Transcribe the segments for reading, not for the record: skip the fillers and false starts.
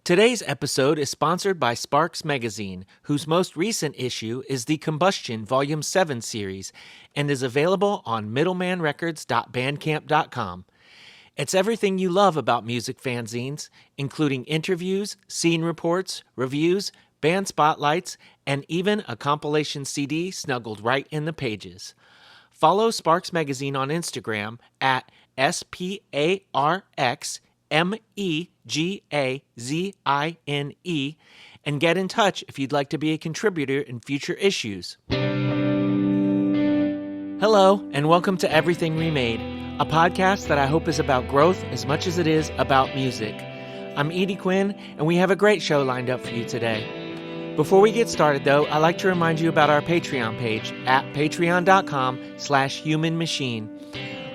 Today's episode is sponsored by Sparks Magazine, whose most recent issue is the Combustion Volume 7 series and is available on middlemanrecords.bandcamp.com. It's everything you love about music fanzines, including interviews, scene reports, reviews, band spotlights, and even a compilation CD snuggled right in the pages. Follow Sparks Magazine on Instagram at SPARXMEGAZINE and get in touch if you'd like to be a contributor in future issues. Hello, and welcome to Everything Remade, a podcast that I hope is about growth as much as it is about music. I'm Edie Quinn, and we have a great show lined up for you today. Before we get started, though, I'd like to remind you about our Patreon page at patreon.com/humanmachine,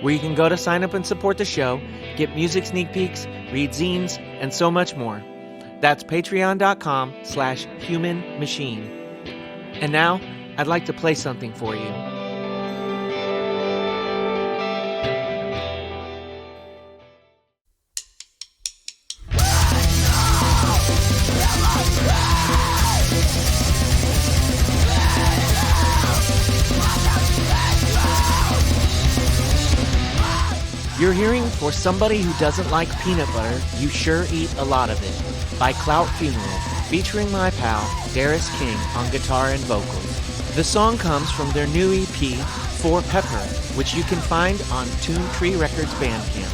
where you can go to sign up and support the show, get music sneak peeks, read zines, and so much more. That's patreon.com/humanmachine. And now, I'd like to play something for you. You're hearing For Somebody Who Doesn't Like Peanut Butter, You Sure Eat a Lot of It by Clout Funeral, featuring my pal, Daris King, on guitar and vocals. The song comes from their new EP, For Pepper, which you can find on Toon Tree Records Bandcamp.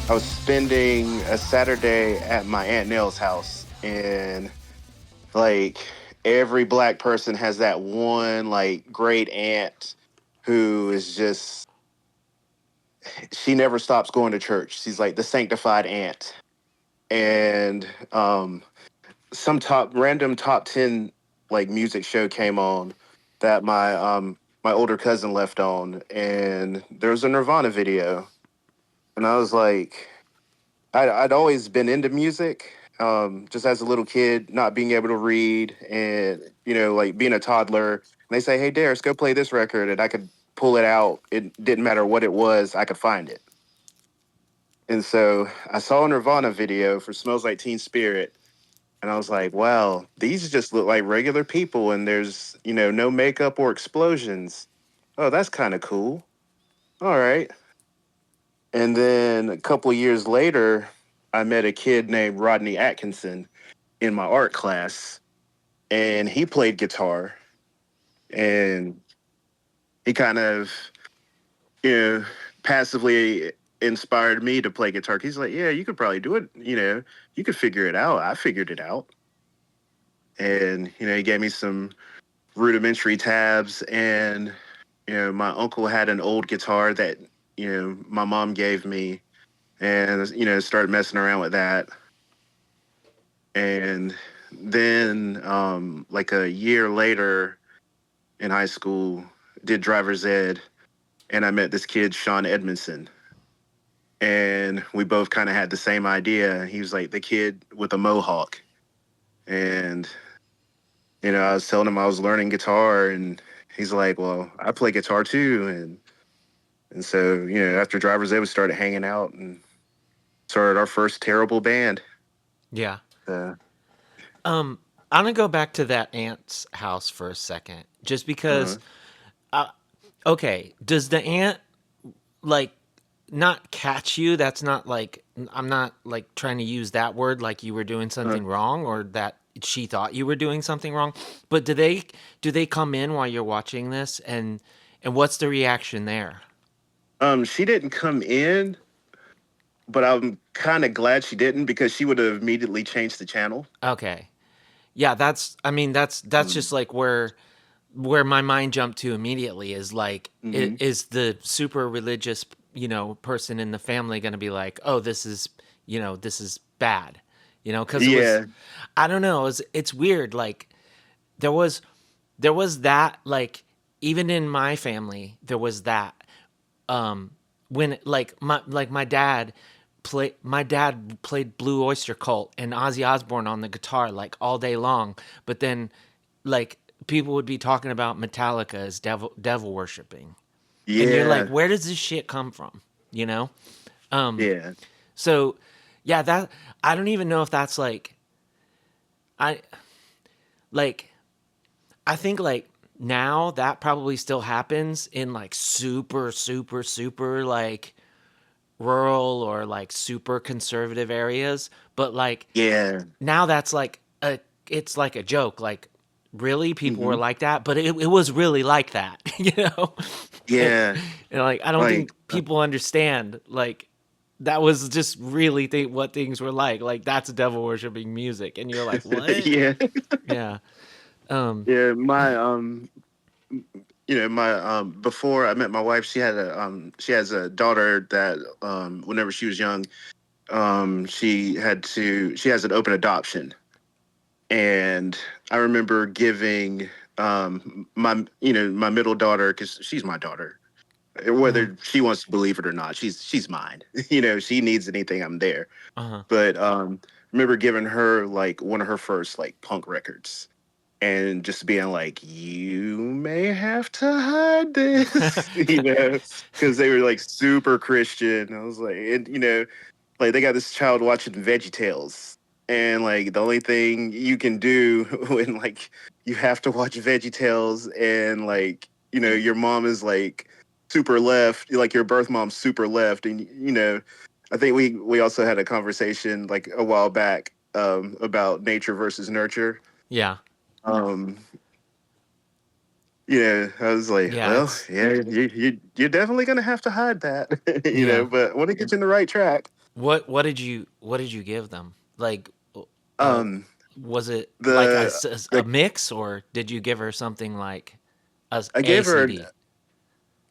I was spending a Saturday at my Aunt Nell's house, and like every black person has that one like great aunt who is just, she never stops going to church. She's like the sanctified aunt. And some random top 10 like music show came on that my older cousin left on, and there was a Nirvana video. And I was like, I'd always been into music, just as a little kid, not being able to read and, like being a toddler. And they say, hey, Daris, go play this record. And I could pull it out. It didn't matter what it was. I could find it. And so I saw a Nirvana video for Smells Like Teen Spirit. And I was like, wow, these just look like regular people. And there's, no makeup or explosions. Oh, that's kind of cool. All right. And then a couple of years later, I met a kid named Rodney Atkinson in my art class, and he played guitar, and he kind of, passively inspired me to play guitar. He's like, yeah, you could probably do it. You could figure it out. I figured it out. And, he gave me some rudimentary tabs, and, my uncle had an old guitar that, my mom gave me, and, started messing around with that. And then, like a year later in high school, did driver's ed, and I met this kid, Sean Edmondson. And we both kind of had the same idea. He was like the kid with a mohawk. And, I was telling him I was learning guitar, and he's like, well, I play guitar too. And so, after driver's ed, we started hanging out and started our first terrible band. Yeah. I'm gonna go back to that aunt's house for a second, just because. Okay, does the aunt like not catch you? That's not like, I'm not like trying to use that word like you were doing something wrong, or that she thought you were doing something wrong. But do they come in while you're watching this, and what's the reaction there? She didn't come in, but I'm kind of glad she didn't, because she would have immediately changed the channel. Okay. Yeah, that's just like where my mind jumped to immediately is like, is the super religious, person in the family going to be like, oh, this is bad, because I don't know, it's weird. Like there was that, like, even in my family, there was that, when my dad played Blue Oyster Cult and Ozzy Osbourne on the guitar like all day long, but then like people would be talking about Metallica as devil worshiping, and you're like, Yeah. where does this shit come from? You know. Um. Yeah. So, yeah, that I don't even know if that's like I like I think like now that probably still happens in like super like rural or like super conservative areas, but like Yeah. now that's like a it's like a joke. Like really, people were Hmm. like that, but it was really like that, you know. and, Yeah. and like I don't think Like, people understand like that was just really what things were like. Like that's devil worshiping music, and you're like, what? yeah. Yeah. Um. Yeah. My before I met my wife, she has a daughter that whenever she was young, she has an open adoption. And I remember giving my middle daughter, because she's my daughter, Mhm. whether she wants to believe it or not, she's mine. She needs anything, I'm there. Uh-huh. But remember giving her like one of her first like punk records, and just being like, you may have to hide this, because they were like super Christian. I was like, and like they got this child watching Veggie Tales, and like the only thing you can do when like you have to watch Veggie Tales, and like your mom is like super left, like your birth mom's super left, and I think we also had a conversation like a while back about nature versus nurture. Yeah. um I was like, Yeah. well, It's yeah, you're definitely gonna have to hide that, yeah. but I want to get you in the right track. What did you give them? Like, uh, um was it like the a the mix, or did you give her something like I a gave her CD?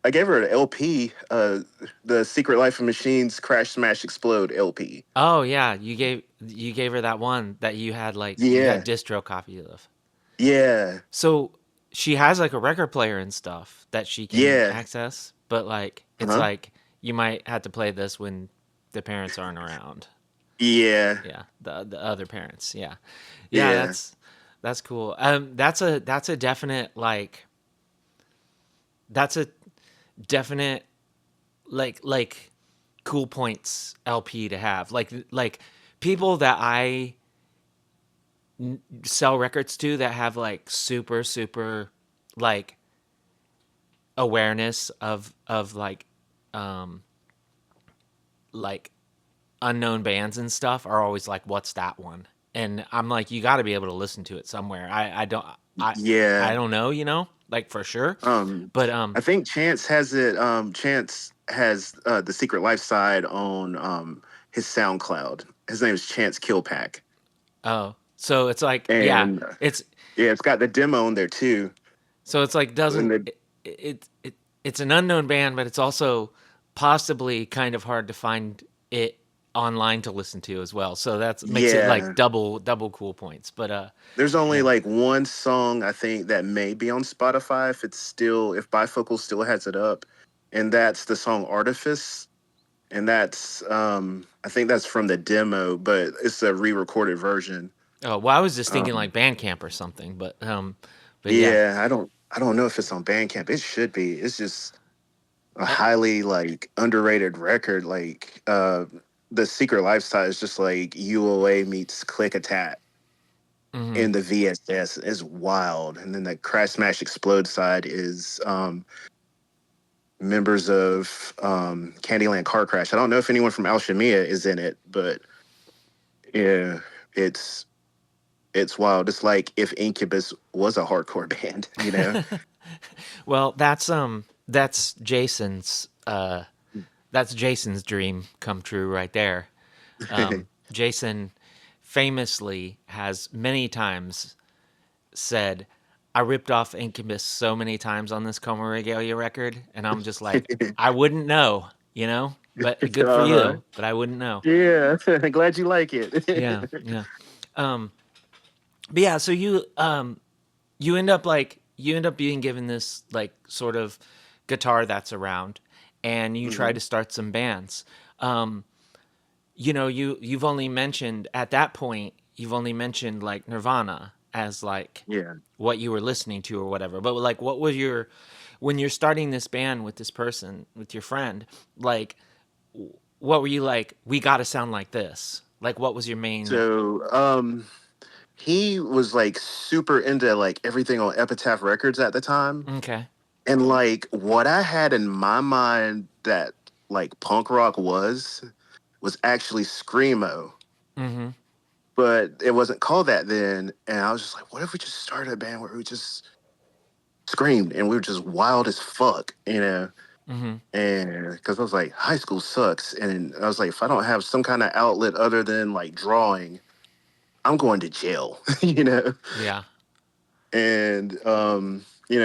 I gave her an LP, the Secret Life of Machines Crash Smash Explode LP. Oh yeah, you gave her that one that you had like you had Yeah, distro copies of. yeah, So she has like a record player and stuff that she can yeah. access, but like it's Huh? like you might have to play this when the parents aren't around. Yeah, Yeah, the other parents. Yeah, yeah, yeah. that's cool. That's a definite like that's a definite like cool points LP to have. Like people that I sell records to that have like super like awareness of um like unknown bands and stuff are always like, what's that one? And I'm like, you got to be able to listen to it somewhere. I I Yeah. don't know, like for sure, Um, but I think Chance has it. Chance has the Secret Life side on his SoundCloud. His name is Chance Killpack, oh, so it's like, yeah, and it's yeah, it's got the demo on there too. so it's like And doesn't the, it's an unknown band, but it's also possibly kind of hard to find it online to listen to as well. So that makes it like yeah, double cool points. But there's only yeah. like one song I think that may be on Spotify if Bifocal still has it up, and that's the song Artifice. And that's I think that's from the demo, but it's a re-recorded version. Oh, well, I was just thinking Um, like Bandcamp or something, but yeah. yeah, I don't know if it's on Bandcamp. It should be. It's just a Uh, highly like underrated record. Like the Secret Lifestyle is just like UOA meets Click Attack, mhm. and the VSS is wild. And then the Crash Smash Explode side is members of Candyland Car Crash. I don't know if anyone from Alchemia is in it, but yeah, it's it's wild. It's like if Incubus was a hardcore band. Well, that's that's Jason's dream come true right there. Jason famously has many times said, I ripped off Incubus so many times on this Coma Regalia record, and I'm just like, I wouldn't know, but good for Uh-huh. you, but I wouldn't know. Yeah, glad you like Yeah, it. yeah. Um, but yeah, so you end up being given this like sort of guitar that's around, and you try Hmm. to start some bands. Um, you've only mentioned at that point you've only mentioned like Nirvana as like Yeah. what you were listening to or whatever. But like, what was your when you're starting this band with this person with your friend? Like, what were you like? We got to sound like this. Like, what was your main? So, he was like super into like everything on Epitaph Records at the time. Okay. And like what I had in my mind that like punk rock was actually screamo, Mm-hmm. but it wasn't called that then. And I was just like, what if we just started a band where we just screamed and we were just wild as fuck, you know? Mm-hmm. And because I was like, high school sucks. And I was like, if I don't have some kind of outlet other than like drawing, I'm going to jail, you know? Yeah. And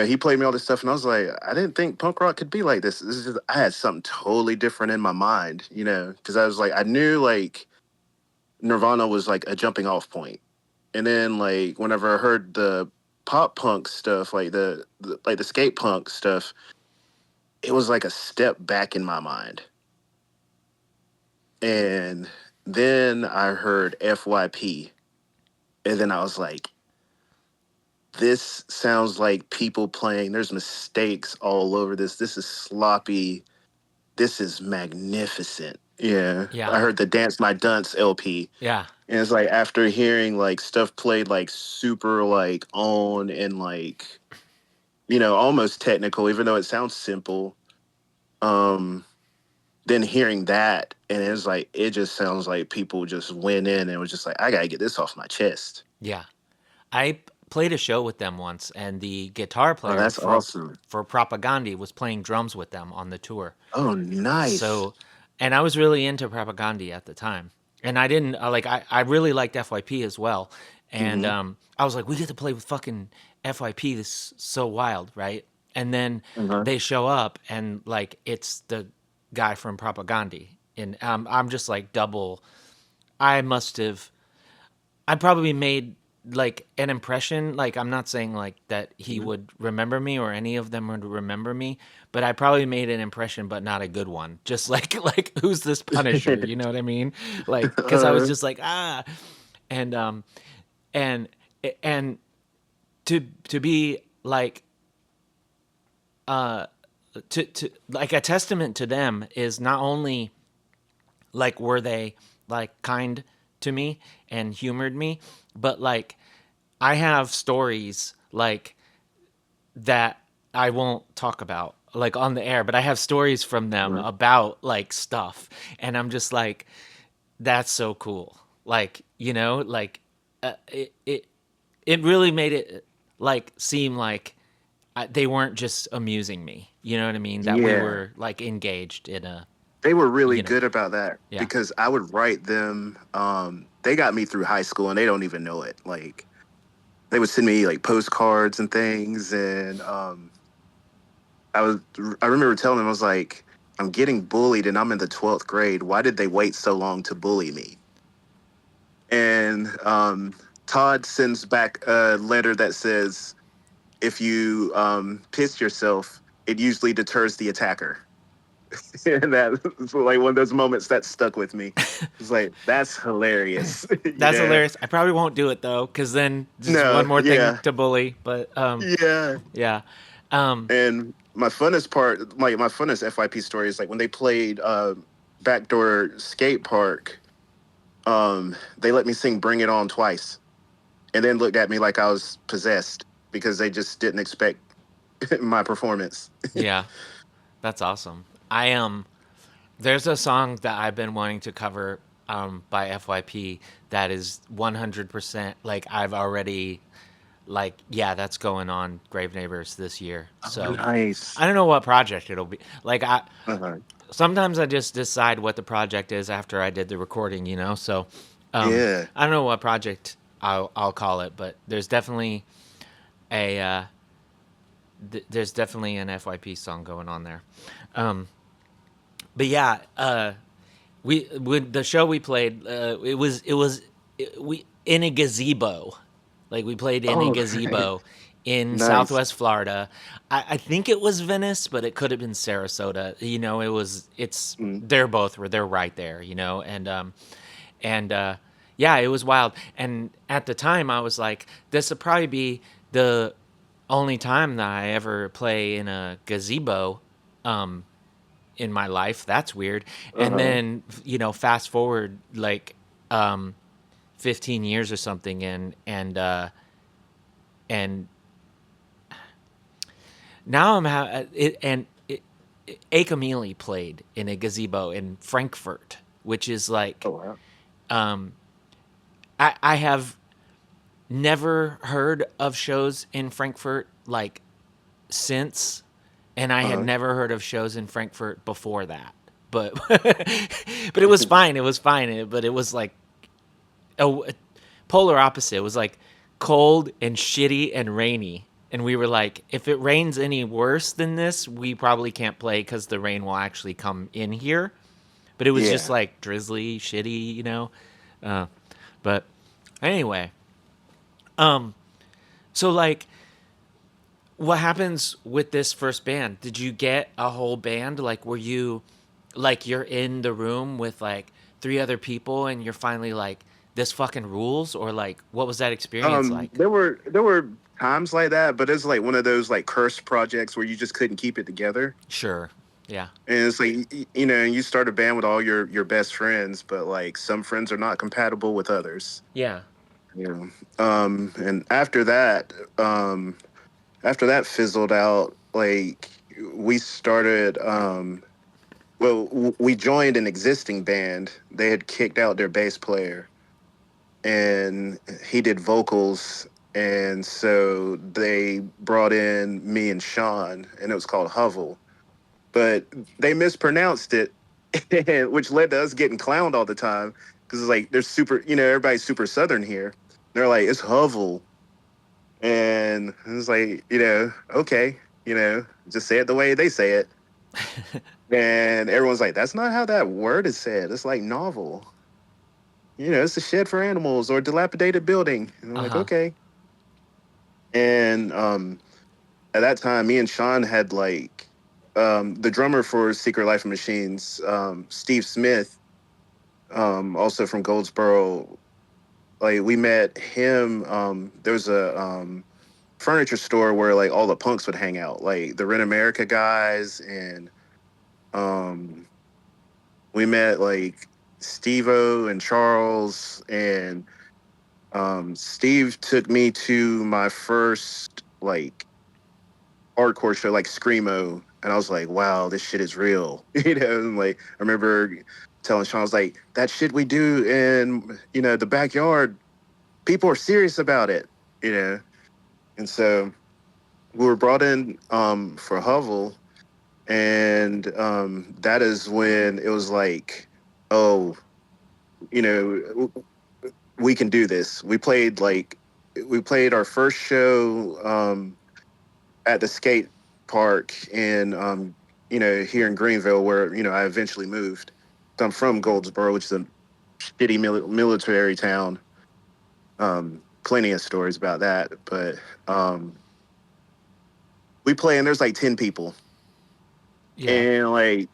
he played me all this stuff, and I was like, I didn't think punk rock could be like this. This is just, I had something totally different in my mind, because I was like, I knew like Nirvana was like a jumping off point, and then like whenever I heard the pop punk stuff, like the skate punk stuff, it was like a step back in my mind. And then I heard FYP, and then I was like, this sounds like people playing. There's mistakes all over this. This is sloppy. This is magnificent. Yeah. Yeah. I heard the Dance My Dunce LP. Yeah. And it's like after hearing like stuff played like super like on and like, almost technical, even though it sounds simple. Um, then hearing that and it's like it just sounds like people just went in and was just like, I gotta get this off my chest. Yeah. I played a show with them once, and the guitar Oh, player that's awesome. for Propaganda was playing drums with them on the tour. Oh, nice. So, and I was really into Propaganda at the time, and I didn't like I really liked FYP as well, and Mm-hmm. I was like, we get to play with fucking FYP. This is so wild, right? And then Uh-huh. they show up, and like it's the guy from Propaganda, and I'm just like double. I must have I probably made like an impression. Like I'm not saying like that he Mhm. would remember me or any of them would remember me, but I probably made an impression, but not a good one. Just like like who's this Punisher? You know what I mean? Like because I was uh, just like and and and to be like uh to like a testament to them is not only like were they like kind to me and humored me, but like I have stories like that I won't talk about like on the air, but I have stories from them uh, about like stuff, and I'm just like, that's so cool. Like like it really made it like seem like they weren't just amusing me. You know what I mean? That we yeah, were like engaged in a they were really you know good about that yeah because I would write them. They got me through high school and they don't even know it. Like they would send me like postcards and things, and I was I remember telling them I was like, I'm getting bullied and I'm in the 12th grade. Why did they wait so long to bully me? And Todd sends back a letter that says, if you piss yourself, it usually deters the attacker. And that's like one of those moments that stuck with me. It's like that's hilarious. That's hilarious. I probably won't do it though, because then just one No, more thing yeah, to bully. But yeah. yeah, um, And my funnest part, like my funnest FYP story is like when they played Backdoor Skate Park. They let me sing "Bring It On" twice, and then looked at me like I was possessed because they just didn't expect my performance. yeah, that's awesome. There's a song that I've been wanting to cover by FYP that is 100% like I've already like yeah that's going on Grave Neighbors this year. Oh, So nice. I don't know what project it'll be. Like I Uh-huh. sometimes I just decide what the project is after I did the recording, you know. So Yeah. I don't know what project I'll call it, but a there's definitely an FYP song going on there. Um, but yeah, we with the show we played, we in a gazebo, like we played in a Oh, gazebo in nice. Southwest Florida. I think it was Venice, but it could have been Sarasota. It's Mm. they're both they're right there, and Yeah, it was wild. And at the time, I was like, this would probably be the only time that I ever play in a gazebo um, in my life. That's weird. And Uh-huh. then, fast forward like um, 15 years or something, and now it, and it, Akamili played in a gazebo in Frankfurt, which is Oh like wow. I have never heard of shows in Frankfurt like since, and I had Uh-huh. never heard of shows in Frankfurt before that. But but it was fine. It was fine. But it was like a polar opposite. It was like cold and shitty and rainy. And we were like, if it rains any worse than this, we probably can't play because the rain will actually come in here. But it was just Yeah. like drizzly, shitty. Uh, but anyway, so like, what happens with this first band? Did you get a whole band? Like, were you like you're in the room with like three other people and you're finally like, this fucking rules? Or like, what was that experience like? There were times like that, but it's like one of those like cursed projects where you just couldn't keep it together. Sure. Yeah. And it's like you know, you start a band with all your best friends, but like some friends are not compatible with others. Yeah. You know. And um after that fizzled out, like we started we joined an existing band. They had kicked out their bass player and he did vocals, and so they brought in me and Sean, and it was called Hovel, but they mispronounced it, which led to us getting clowned all the time because it's like they're super, you know, everybody's super southern here. They're like, it's Hovel, and it's like, you know, okay, you know, just say it the way they say it. And everyone's like, that's not how that word is said. It's like novel. You know, it's a shed for animals or dilapidated building. And I'm Uh like, huh. okay. And at that time, me and Sean had like the drummer for Secret Life of Machines, Steve Smith, also from Goldsboro. Like we met him. There was a furniture store where like all the punks would hang out, like the Rent America guys, and um, we met like Steve-O and Charles, and Steve took me to my first like hardcore show, like screamo, and I was like, "Wow, this shit is real." You know, and like I remember telling Sean, I was like, "That shit we do in the backyard, people are serious about it." You know, and so we were brought in for Hovel, and that is when it was like, "Oh, you know, we can do this." We played our first show at the skate park in here in Greenville, where I eventually moved. So I'm from Goldsboro, which is a shitty military town. Plenty of stories about that, but um, we play and there's like 10 people, Yeah. and like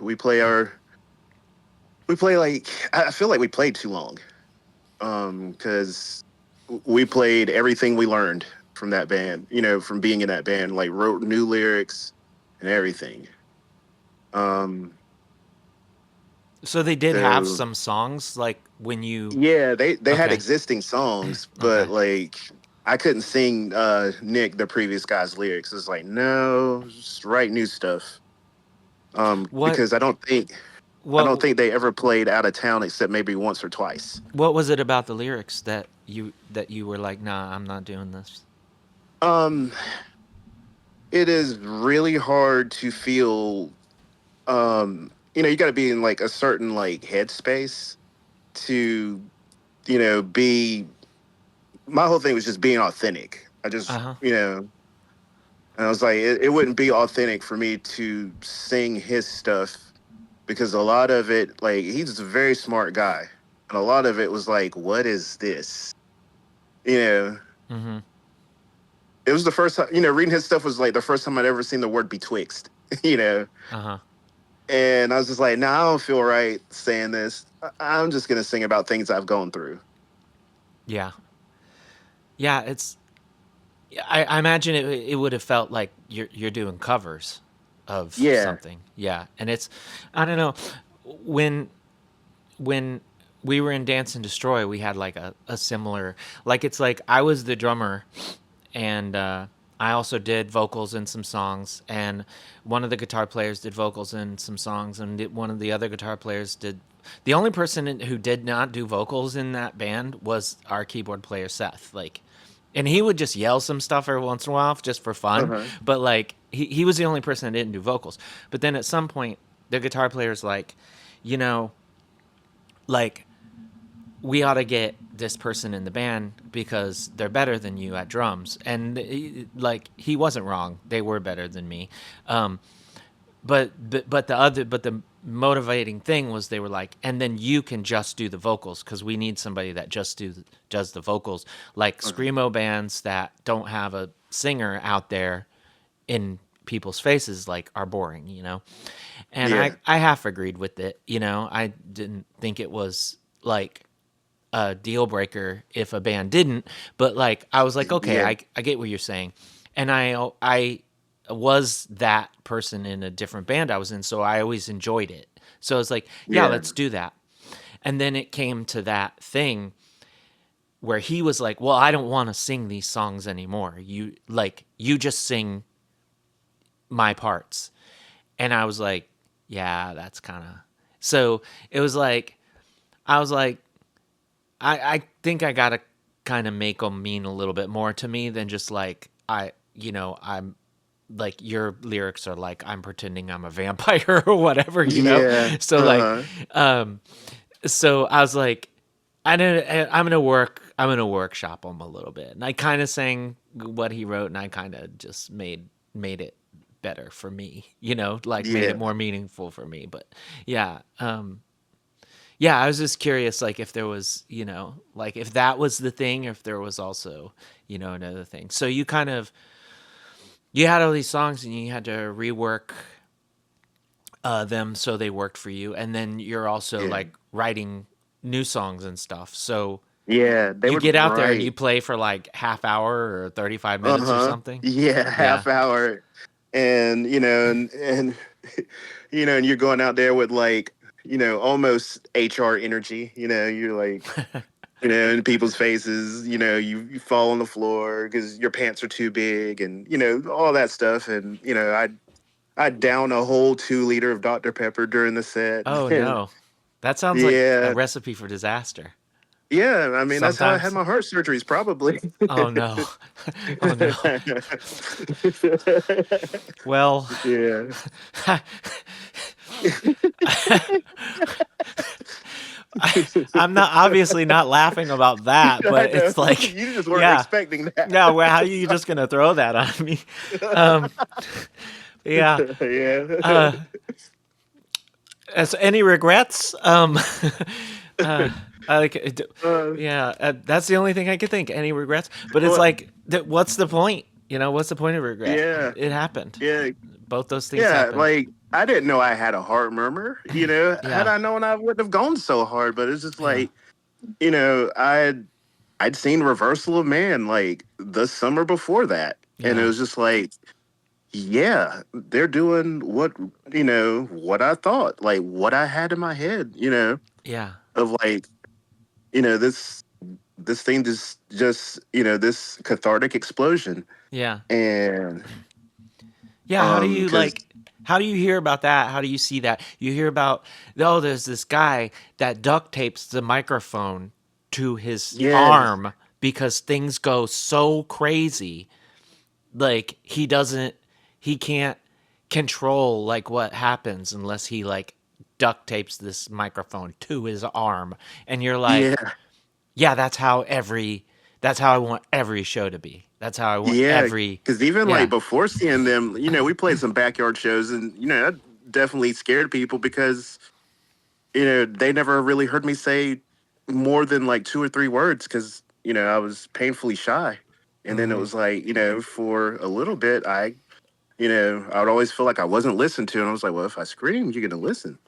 we play like I feel like we played too long because we played everything we learned from that band, from being in that band, like wrote new lyrics and everything. Um, So they did have so some songs like when you. yeah, they had Okay. existing songs, but Okay. like I couldn't sing Nick, the previous guy's lyrics. It's like, no, just write new stuff. What Because I don't what think they ever played out of town except maybe once or twice. what was it about the lyrics that you were like, nah, I'm not doing this? Um, it is really hard to feel. You got to be in like a certain like headspace to be. My whole thing was just being authentic. I Uh just huh. and I was like, it wouldn't be authentic for me to sing his stuff because a lot of it, like, he's a very smart guy, and a lot of it was like, what is this? You know, Mm-hmm. it was the first time, reading his stuff was like the first time I'd ever seen the word betwixt. You know, Uh huh. And I was just like, no, I don't feel right saying this. I'm just gonna sing about things I've gone through. Yeah. Yeah, it's I imagine it would have felt like you're doing covers of Yeah. something. Yeah. And it's I don't know when when we were in Dance and Destroy, we had like a similar like it's like I was the drummer and I also did vocals in some songs, and one of the guitar players did vocals in some songs, and one of the other guitar players did. The only person who did not do vocals in that band was our keyboard player Seth. Like, and he would just yell some stuff every once in a while just for fun. Uh-huh. But like, he was the only person that didn't do vocals. But then at some point, the guitar player's like, you know, like we ought to get this person in the band because they're better than you at drums. And like he wasn't wrong; they were better than me. Um, but the motivating thing was they were like, and then you can just do the vocals because we need somebody that just does the vocals, like Uh-huh. screamo bands that don't have a singer out there in people's faces like are boring, you know. And Yeah. I half agreed with it, you know. I didn't think it was like a deal breaker if a band didn't, but like I was like, okay, Yeah. I get what you're saying, and I was that person in a different band I was in, so I always enjoyed it. So it's like, yeah, Yeah. let's do that. And then it came to that thing where he was like, well, I don't want to sing these songs anymore. You just sing my parts. And I was like, yeah, that's kind of. So it was like I was like, I think I gotta kind of make them mean a little bit more to me than just like I'm like your lyrics are like I'm pretending I'm a vampire or whatever, you know. Yeah. So like, Uh-huh. um, so I was like, I'm gonna workshop him a little bit, and I kind of sang what he wrote, and I kind of just made it better for me, you know, like made it Yeah. more meaningful for me. But yeah, yeah, I was just curious, like if there was, you know, like if that was the thing, or if there was also, you know, another thing. So you kind of you had all these songs and you had to rework them so they worked for you, and then you're also Yeah. like writing new songs and stuff. So Yeah. They you would get out there and you write. play for like half hour or 35 minutes or Uh-huh. something. Yeah, Yeah. half hour. And and and you're going out there with like, almost HR energy. You're like, in people's faces, you fall on the floor because your pants are too big and, all that stuff. And, I'd down a whole 2 liter of Dr. Pepper during the set. Oh And no, that sounds like a yeah, recipe for disaster. yeah. I mean, that's how I had Sometimes. my heart surgeries, probably. Oh no. Oh no. Well, Yeah. I'm not obviously not laughing about that, I but know. it's like, You just weren't yeah, expecting that. yeah. Well, how are you just gonna throw that on me? Um, yeah. Yeah. Uh, as any regrets? Uh, I like, Uh, yeah. That's the only thing I could think. Any regrets? But it's well, like, what's the point? You know, what's the point of regret? yeah. It happened. Yeah. Both those things Yeah. happened. Like, I didn't know I had a heart murmur. Had Yeah. I known, I wouldn't have gone so hard. But it's just Yeah. like, I'd seen Reversal of Man like the summer before that. And it Yeah. was just like, yeah, they're doing what I thought, like what I had in my head, Yeah. of like, this thing just this cathartic explosion. Yeah. And Yeah, how do you because like how do you hear about that? How do you see that? You hear about, oh, there's this guy that duct tapes the microphone to his yeah, arm because things go so crazy. Like he can't control like what happens unless he like duct tapes this microphone to his arm. And you're like, yeah, yeah, that's how I want every show to be. That's how I want yeah, every because even like yeah. before seeing them, we played some backyard shows, and that definitely scared people because they never really heard me say more than like 2 or 3 words because I was painfully shy. And then it Mhm. was like, for a little bit, I I would always feel like I wasn't listened to, and I was like, well, if I scream, you're gonna listen.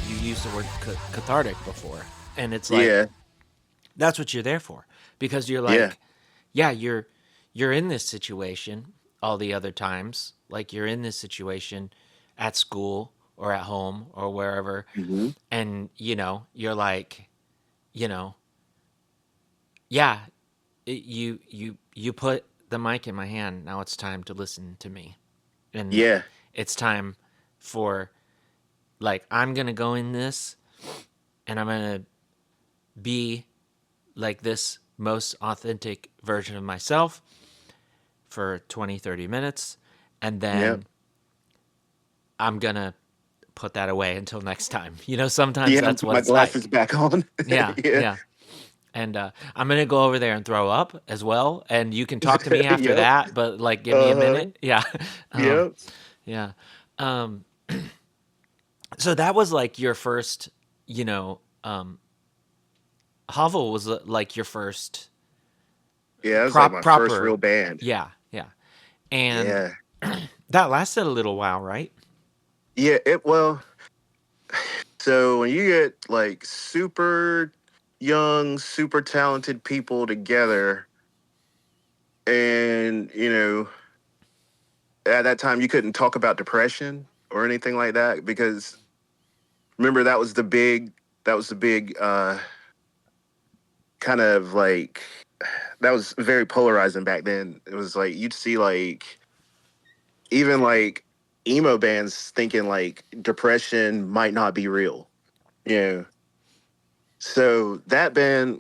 You used the word cathartic before, and it's like Yeah, that's what you're there for, because you're yeah, like, yeah, you're in this situation all the other times, like you're in this situation at school or at home or wherever, hmm and you're like, you know, yeah, you put the mic in my hand. Now it's time to listen to me, and yeah, it's time for, like, I'm gonna go in this, and I'm gonna be like this most authentic version of myself for 20, 30 minutes, and yeah, then I'm gonna put that away until next time. Sometimes yeah. that's Put what my it's glasses like. back on. Yeah, Yeah, yeah. And I'm gonna go over there and throw up as well, and you can talk to me after yep. that, but like give me a Uh huh. minute. Yeah. um, Yep. yeah. Um, so that was like your first, you know, um, Hovel was like your first Yeah, that was like my first real proper. band. Yeah, yeah. And Yeah, that lasted a little while, right? yeah. So when you get like super young, super talented people together, and at that time you couldn't talk about depression or anything like that because remember that was the big kind of like that was very polarizing back then. It was like you'd see like even like emo bands thinking like depression might not be real. Yeah. So that band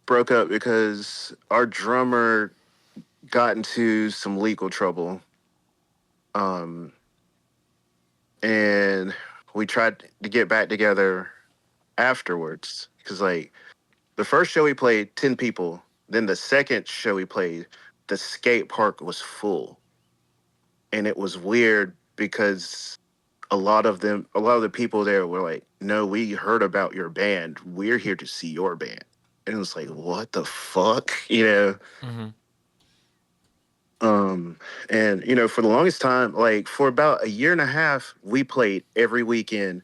broke up because our drummer got into some legal trouble. Um, and we tried to get back together afterwards because, like, the first show we played, 10 people. Then the second show we played, the skate park was full. And it was weird because a lot of the people there were like, no, we heard about your band. We're here to see your band. And it was like, what the fuck? Mm-hmm. Um, and for the longest time, like for about a year and a half, we played every weekend.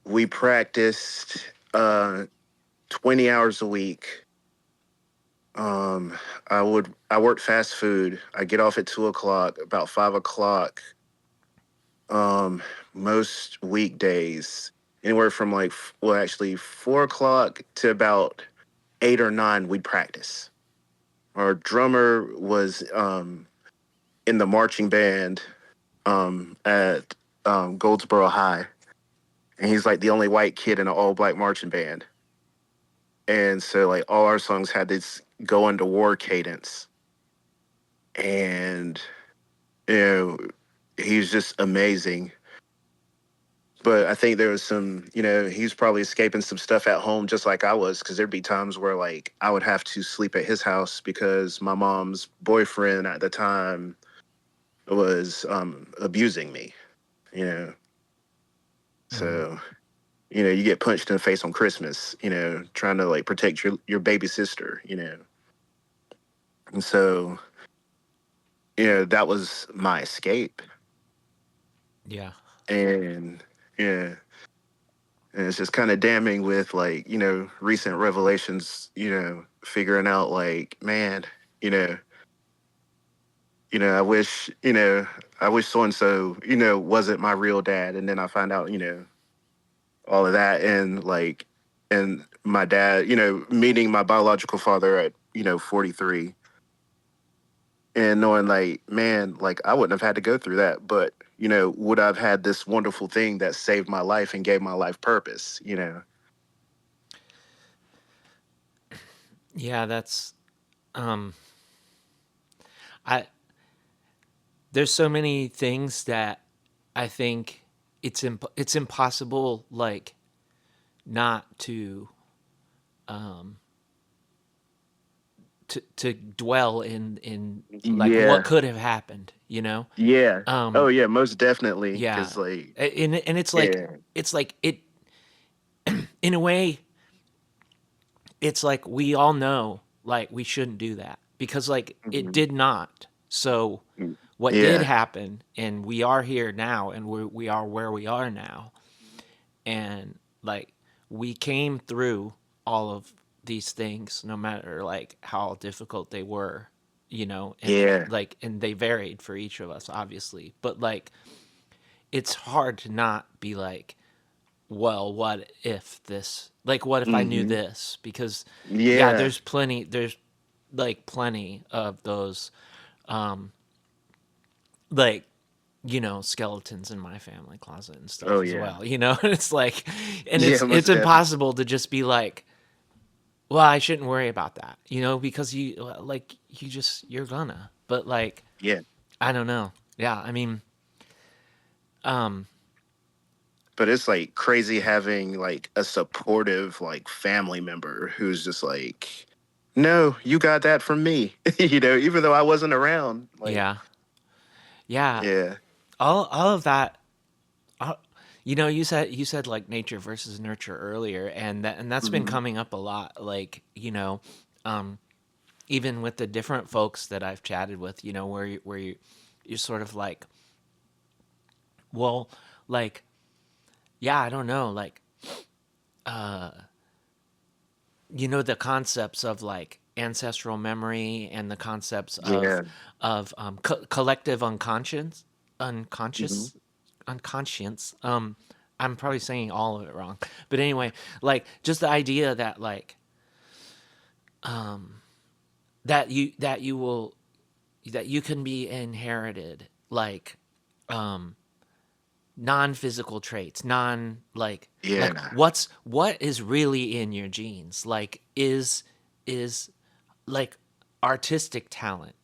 We practiced 20 hours a week. Um, I worked fast food. I get off at 2 o'clock, about 5 o'clock. Um, most weekdays, anywhere from like actually 4 o'clock to about 8 or 9, we'd practice. Our drummer was in the marching band at Goldsboro High, and he's like the only white kid in an all black marching band. And so like all our songs had this go into war cadence, and you know he's just amazing. But I think there was he's probably escaping some stuff at home just like I was, because there'd be times where like I would have to sleep at his house because my mom's boyfriend at the time was abusing me, you know. Mm-hmm. So, you get punched in the face on Christmas, trying to like protect your baby sister. And so, that was my escape. Yeah. And yeah, and it's just kind of damning with like, recent revelations, figuring out like, man, you know, I wish, so and so, wasn't my real dad. And then I find out, all of that, and like and my dad, meeting my biological father at 43, and knowing like, man, like I wouldn't have had to go through that, but would I've had this wonderful thing that saved my life and gave my life purpose. Yeah, that's um I there's so many things that I think it's impossible, like, not to dwell in like what Yeah. could have happened, you know? Yeah. Oh Um yeah, most definitely. yeah. Cause like, And yeah. it's like it in a way, it's like we all know like we shouldn't do that because like it Mhm. did not. So what did Yeah. happen, and we are here now, and we are where we are now, and like we came through all of these things, no matter like how difficult they were, and Yeah. like and they varied for each of us, obviously, but like it's hard to not be like, well, what if this, like, what if I knew Hmm. this? Because yeah, Yeah. there's like plenty of those, like, skeletons in my family closet and Oh stuff as yeah. well, and it's like, and Yeah, it's most definitely. impossible to just be like, well, I shouldn't worry about that, because you're gonna, but like, Yeah. I don't know. Yeah, I mean, um But it's like crazy having like a supportive like family member who's just like, no, you got that from me. Even though I wasn't around. Like, yeah, yeah, yeah. all of that. uh, you said like nature versus nurture earlier, and that's been Hmm. coming up a lot, like, um even with the different folks that I've chatted with, you're sort of like, well, like, yeah, I don't know, like, the concepts of like ancestral memory, and the concepts of Yeah. collective Hmm. unconscious unconscious. I'm probably saying all of it wrong, but anyway, like, just the idea that like that you can be inherited, like, non-physical traits, non like Yeah. what is really in your genes, like, is like artistic talent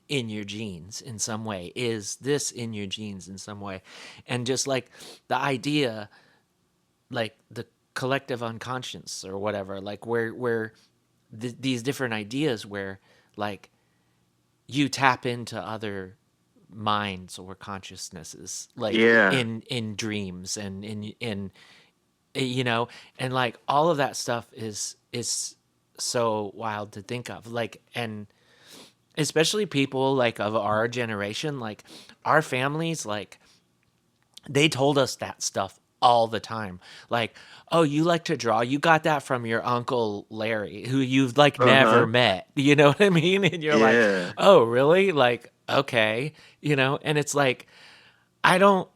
in your genes in some way, is this in your genes in some way, and just like the idea, like the collective unconscious or whatever, like where these different ideas where like you tap into other minds or consciousnesses, like Yeah. in dreams, and in and like all of that stuff is so wild to think of, like, and especially people like of our generation, like our families, like they told us that stuff all the time, like, oh, you like to draw, you got that from your uncle Larry, who you've like never Uh-huh. met, you know what I mean, and you're like, Yeah. oh really, like, okay, and it's like, i don't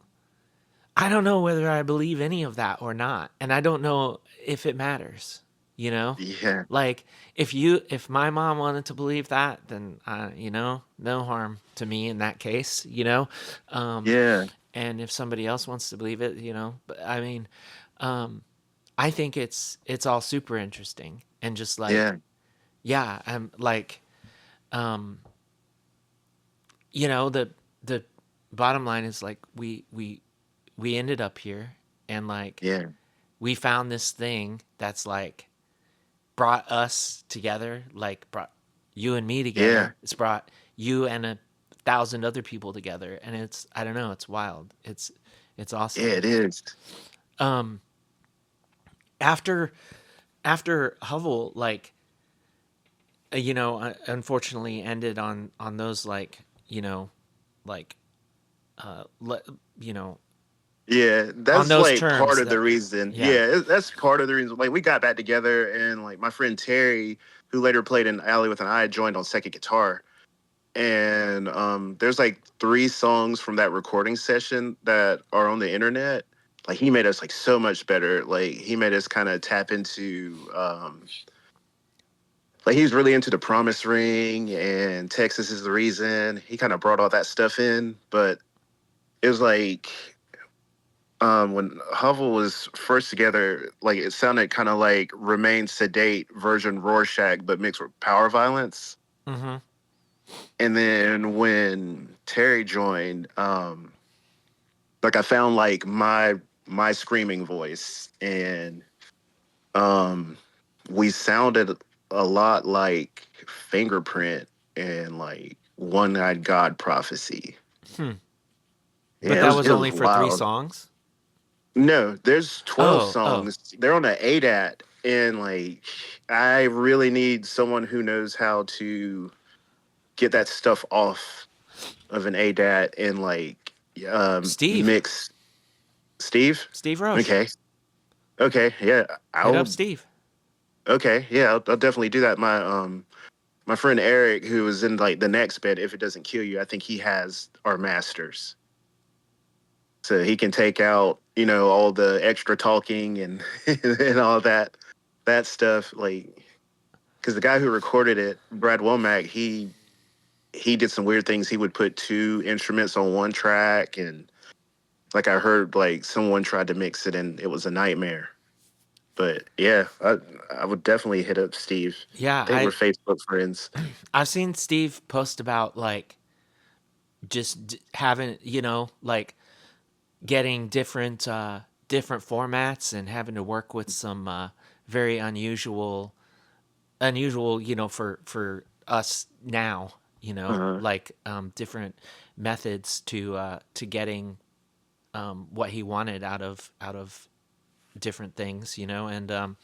I don't know whether I believe any of that or not, and I don't know if it matters, you know? Yeah. Like, if my mom wanted to believe that, then no harm to me in that case, Um Yeah. and if somebody else wants to believe it, but I mean, I think it's all super interesting, and just like, Yeah. yeah, I'm like, um the bottom line is like, we ended up here, and like Yeah. we found this thing that's like brought us together, like brought you and me Yeah. together. It's brought you and 1,000 other people together, and I don't know, it's wild. It's Yeah, awesome. it is. Um, after after Hovel, like, unfortunately ended on those, like, like, le, you know Yeah, on that's those like part terms of the that, reason. yeah. Yeah, that's part of the reason. Like we got back together, and like my friend Terry, who later played in Alley with an Eye, joined on second guitar. And there's like three songs from that recording session that are on the internet. Like he made us like so much better. Like he made us kind of tap into like he's really into the Promise Ring and Texas is the Reason. He kind of brought all that stuff in, but it was like when Hovel was first together, like it sounded kind of like Remain Sedate version Rorschach, but mixed with power violence. Mm-hmm. And then when Terry joined, like I found like my screaming voice, and um, we sounded a lot like Fingerprint and like One Eyed God Prophecy. Hmm. But Yeah, that was it was only for three wild. songs. No, there's 12 Oh. songs. They're on an ADAT, and like I really need someone who knows how to get that stuff off of an ADAT and like Steve. mix. Steve? Steve Roche. Okay. Okay, yeah. Hit up I'll Steve. okay, yeah, I'll definitely do that. My friend Eric, who was in like the next bed, if it doesn't kill you, I think he has our masters. So he can take out, all the extra talking and and all that stuff. Like, because the guy who recorded it, Brad Womack, he did some weird things. He would put two instruments on one track, and like I heard, like someone tried to mix it, and it was a nightmare. But yeah, I would definitely hit up Steve. Yeah, I think we're Facebook friends. I've seen Steve post about like just having, like getting different formats and having to work with some very unusual, for us now, Uh-huh. like different methods to getting what he wanted out of different things, and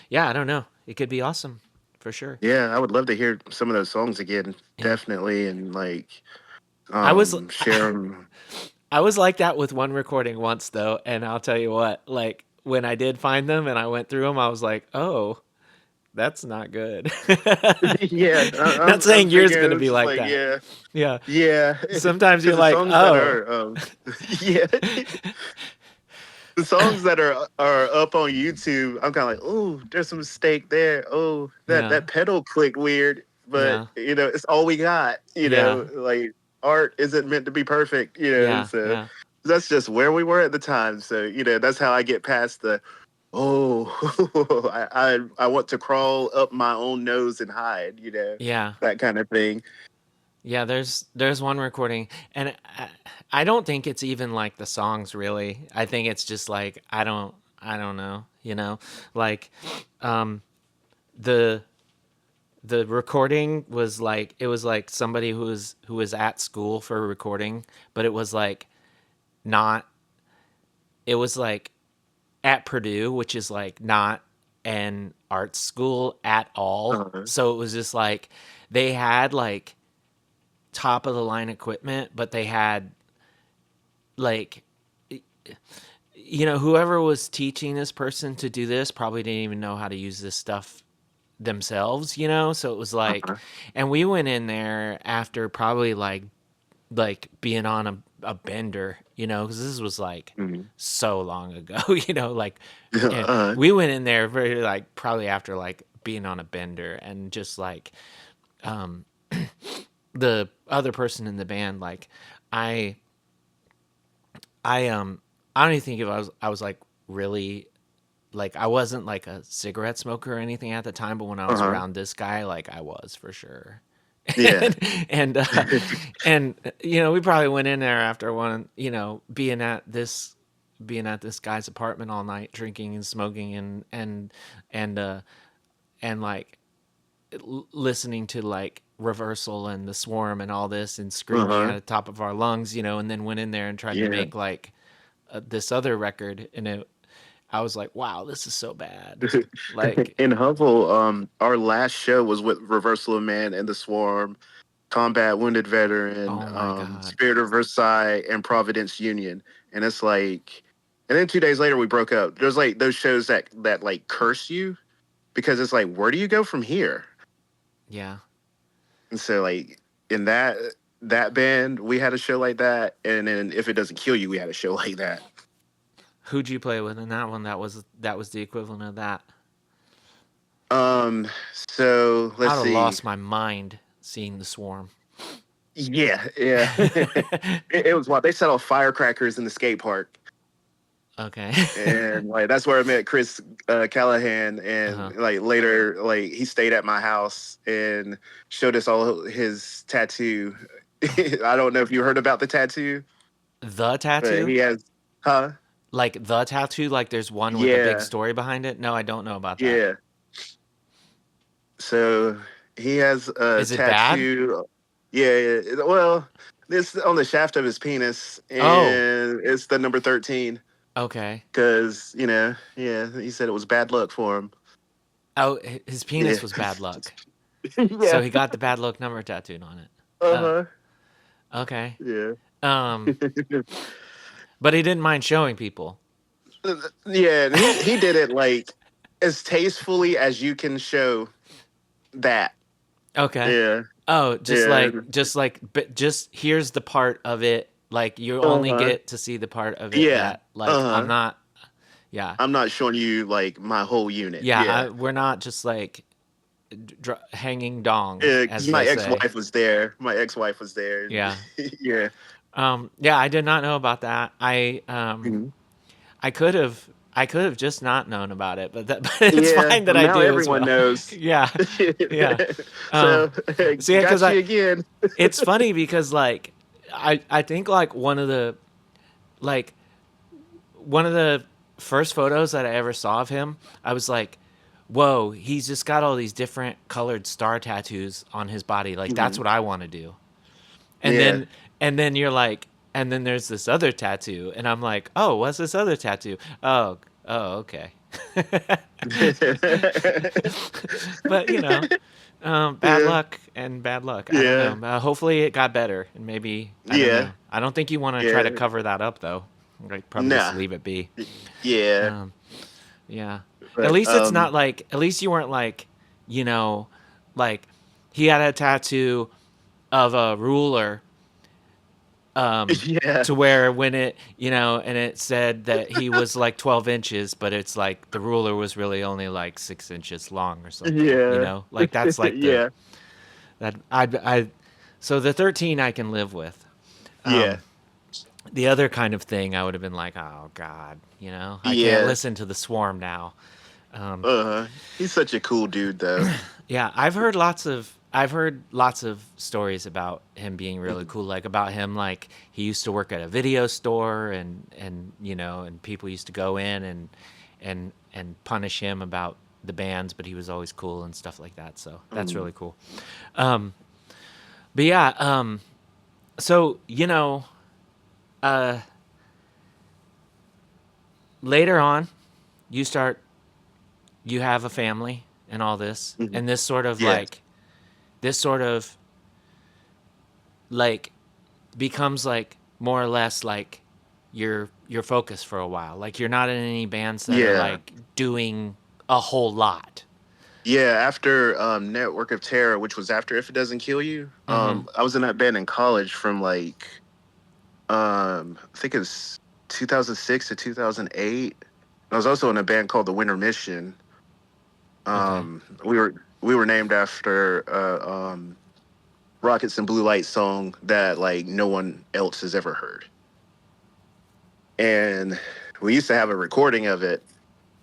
yeah, I don't know. It could be awesome for sure. Yeah, I would love to hear some of those songs again, Yeah. definitely, and like I was share them. I was like that with one recording once though, and I'll tell you what, like when I did find them and I went through them, I was like, "Oh, that's not good." Yeah, Not I'm saying yours going thinking to it's be just like like that. Yeah. yeah, Sometimes you're because the like, songs that "Oh." are yeah, the songs that are up on YouTube, I'm kind of like, oh, there's a mistake there. Oh, that Yeah. that pedal clicked weird, but Yeah. it's all we got. Yeah. Like art isn't meant to be perfect. Yeah. So Yeah. that's just where we were at the time. So that's how I get past the oh, I want to crawl up my own nose and hide. Yeah. That kind of thing. Yeah, there's one recording, and I don't think it's even like the songs really. I think it's just like I don't know, like um the the recording was like it was like somebody who was at school for a recording, but it was like not it was like at Purdue, which is like not an art school at all. Uh-huh. So it was just like they had like top of the line equipment, but they had like whoever was teaching this person to do this probably didn't even know how to use this stuff themselves. So it was like, Uh-huh. and we went in there after probably like being on a bender, because this was like Mhm. so long ago. Like, and Uh-huh. we went in there very like probably after like being on a bender, and just like um the other person in the band, like I I don't even think if I was like really, like I wasn't like a cigarette smoker or anything at the time, but when I was Uh-huh. around this guy, like I was for sure. Yeah. and and we probably went in there after one, being at this guy's apartment all night, drinking and smoking and like listening to like Reversal and the Swarm and all this and screaming at Uh-huh. the top of our lungs, and then went in there and tried to Yeah. make like this other record, and I was like, wow, this is so bad. Like, In Hubble, our last show was with Reversal of Man and the Swarm, Combat Wounded Veteran, oh my god. Spirit of Versailles, and Providence Union. And it's like, and then 2 days later we broke up. There's like those shows that like curse you because it's like, where do you go from here? Yeah. And so like in that band, we had a show like that, and then If It Doesn't Kill You, we had a show like that. Who'd you play with in that one? That was the equivalent of that. So let's I'd have see. lost my mind seeing the Swarm. Yeah, yeah. It was wild. They set off firecrackers in the skate park, Okay. and like that's where I met Chris Callahan. Uh-huh. And like later, like he stayed at my house and showed us all his tattoo. I don't know if you heard about the tattoo, The but tattoo? he has, huh? Like the tattoo? Like there's one with a big Yeah, story behind it? No, I don't know about that. yeah. So he has a Is it bad? tattoo. Yeah, yeah. Well, this on the shaft of his penis, Oh, and it's the number 13. okay. Because yeah, he said it was bad luck for him. Oh, his Yeah, penis was bad luck. So yeah. he got the bad luck number tattooed on it. Uh, Uh-huh. okay. Yeah. Um, but he didn't mind showing people. Yeah, and he did it like as tastefully as you can show that. Okay. Yeah. Oh, Yeah. but just here's the part of it. Like you only Uh-huh. get to see the part of it Yeah. that like I'm Uh-huh. not. Yeah, I'm not showing you like my whole unit. yeah. Yeah. We're not just like hanging dong, Yeah, because as my they say. ex-wife was there. My ex-wife was there. Yeah. Yeah. Yeah. I did not know about that. Mhm. I could have just not known about it, but but it's Yeah. fine that Well, I now do as everyone well. knows. Yeah, yeah. Um, So so yeah, because got I you again. it's funny because like I think like like one of the first photos that I ever saw of him, I was like, whoa, he's just got all these different colored star tattoos on his body. Like that's Mhm. what I want to do. And Yeah. then you're like, and then there's this other tattoo, and I'm like, oh, what's this other tattoo? Oh, okay. But bad Yeah. luck and bad luck. I don't Yeah. know. Hopefully it got better, and maybe I don't Yeah. know. I don't think you want to try to Yeah. cover that up though. Like probably just Nah. leave it be. Yeah. Um, yeah. At But least it's not like. At least you weren't like, you know, like he had a tattoo of a ruler yeah. to where when it and it said that he was like 12 inches, but it's like the ruler was really only like 6 inches long or something, Yeah. like that's like the Yeah. that I so the 13 I can live with. Yeah. The other kind of thing I would have been like, oh god, I can't Yeah. listen to the swarm now. He's such a cool dude though. Yeah, I've heard lots of stories about him being really cool. Like about him, like he used to work at a video store, and people used to go in and punish him about the bands, but he was always cool and stuff like that. So that's Mm. really cool. But yeah, so uh, later on, you start you have a family and all this, Mhm. and Yeah. this sort of like becomes like more or less like your focus for a while. Like you're not in any bands that are Yeah. like doing a whole lot. Yeah, after Network of Terror, which was after If It Doesn't Kill You, Mm-hmm. I was in that band in college from like I think it's 2006 to 2008. I was also in a band called the Winter Mission. Okay. We were named after Rockets and Blue Light song that like no one else has ever heard. And we used to have a recording of it,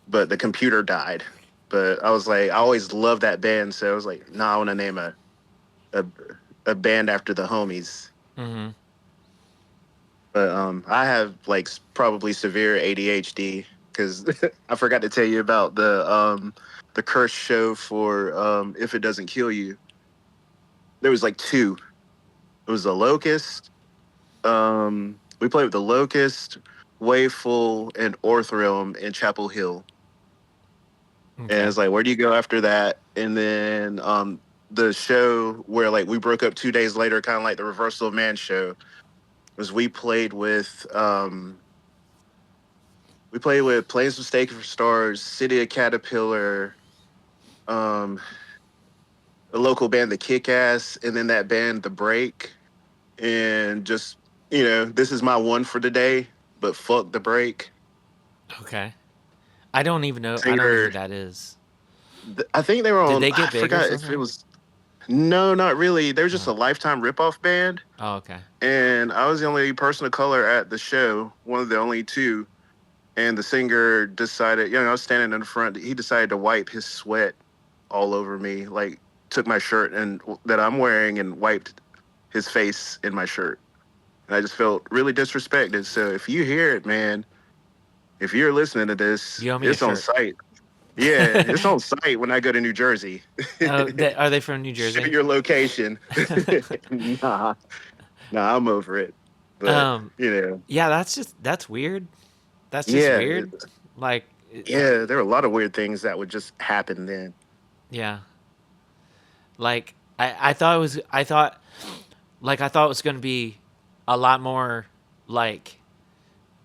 but the computer died. But I was like, I always loved that band, so I was like, nah, I want to name a a band after the homies. Mm-hmm. But I have like probably severe ADHD because I forgot to tell you about the curse show for If It Doesn't Kill You. There was like two. It was the Locust. We played with the Locust, Wayful, and Orthrealm in Chapel Hill. And Okay. it's like, where do you go after that? And then the show where like we broke up 2 days later, kind of like the Reversal of Man show, was we played with Planes Mistaken for Stars, City of Caterpillar, um, a local band, The Kick Ass, and then that band, The Break. And just, this is my one for the day, but fuck The Break. Okay. I don't even know. I don't know who Singer, that is. I think they were Did on, they I get big or forgot if it something? was, No, not really. They were just Oh, a Lifetime ripoff band, oh, okay. and I was the only person of color at the show, one of the only two. And the singer decided, I was standing in the front. He decided to wipe his sweat all over me, like took my shirt and that I'm wearing and wiped his face in my shirt. And I just felt really disrespected. So if you hear it, man, if you're listening to this, You owe me a it's on shirt. site. Yeah, it's on site when I go to New Jersey. Are they from New Show Jersey? your location. Nah, nah, I'm over it. But um, you know, yeah, that's weird. That's just yeah, weird. Like, yeah, there are a lot of weird things that would just happen then. yeah, like I thought it was I thought it was gonna be a lot more like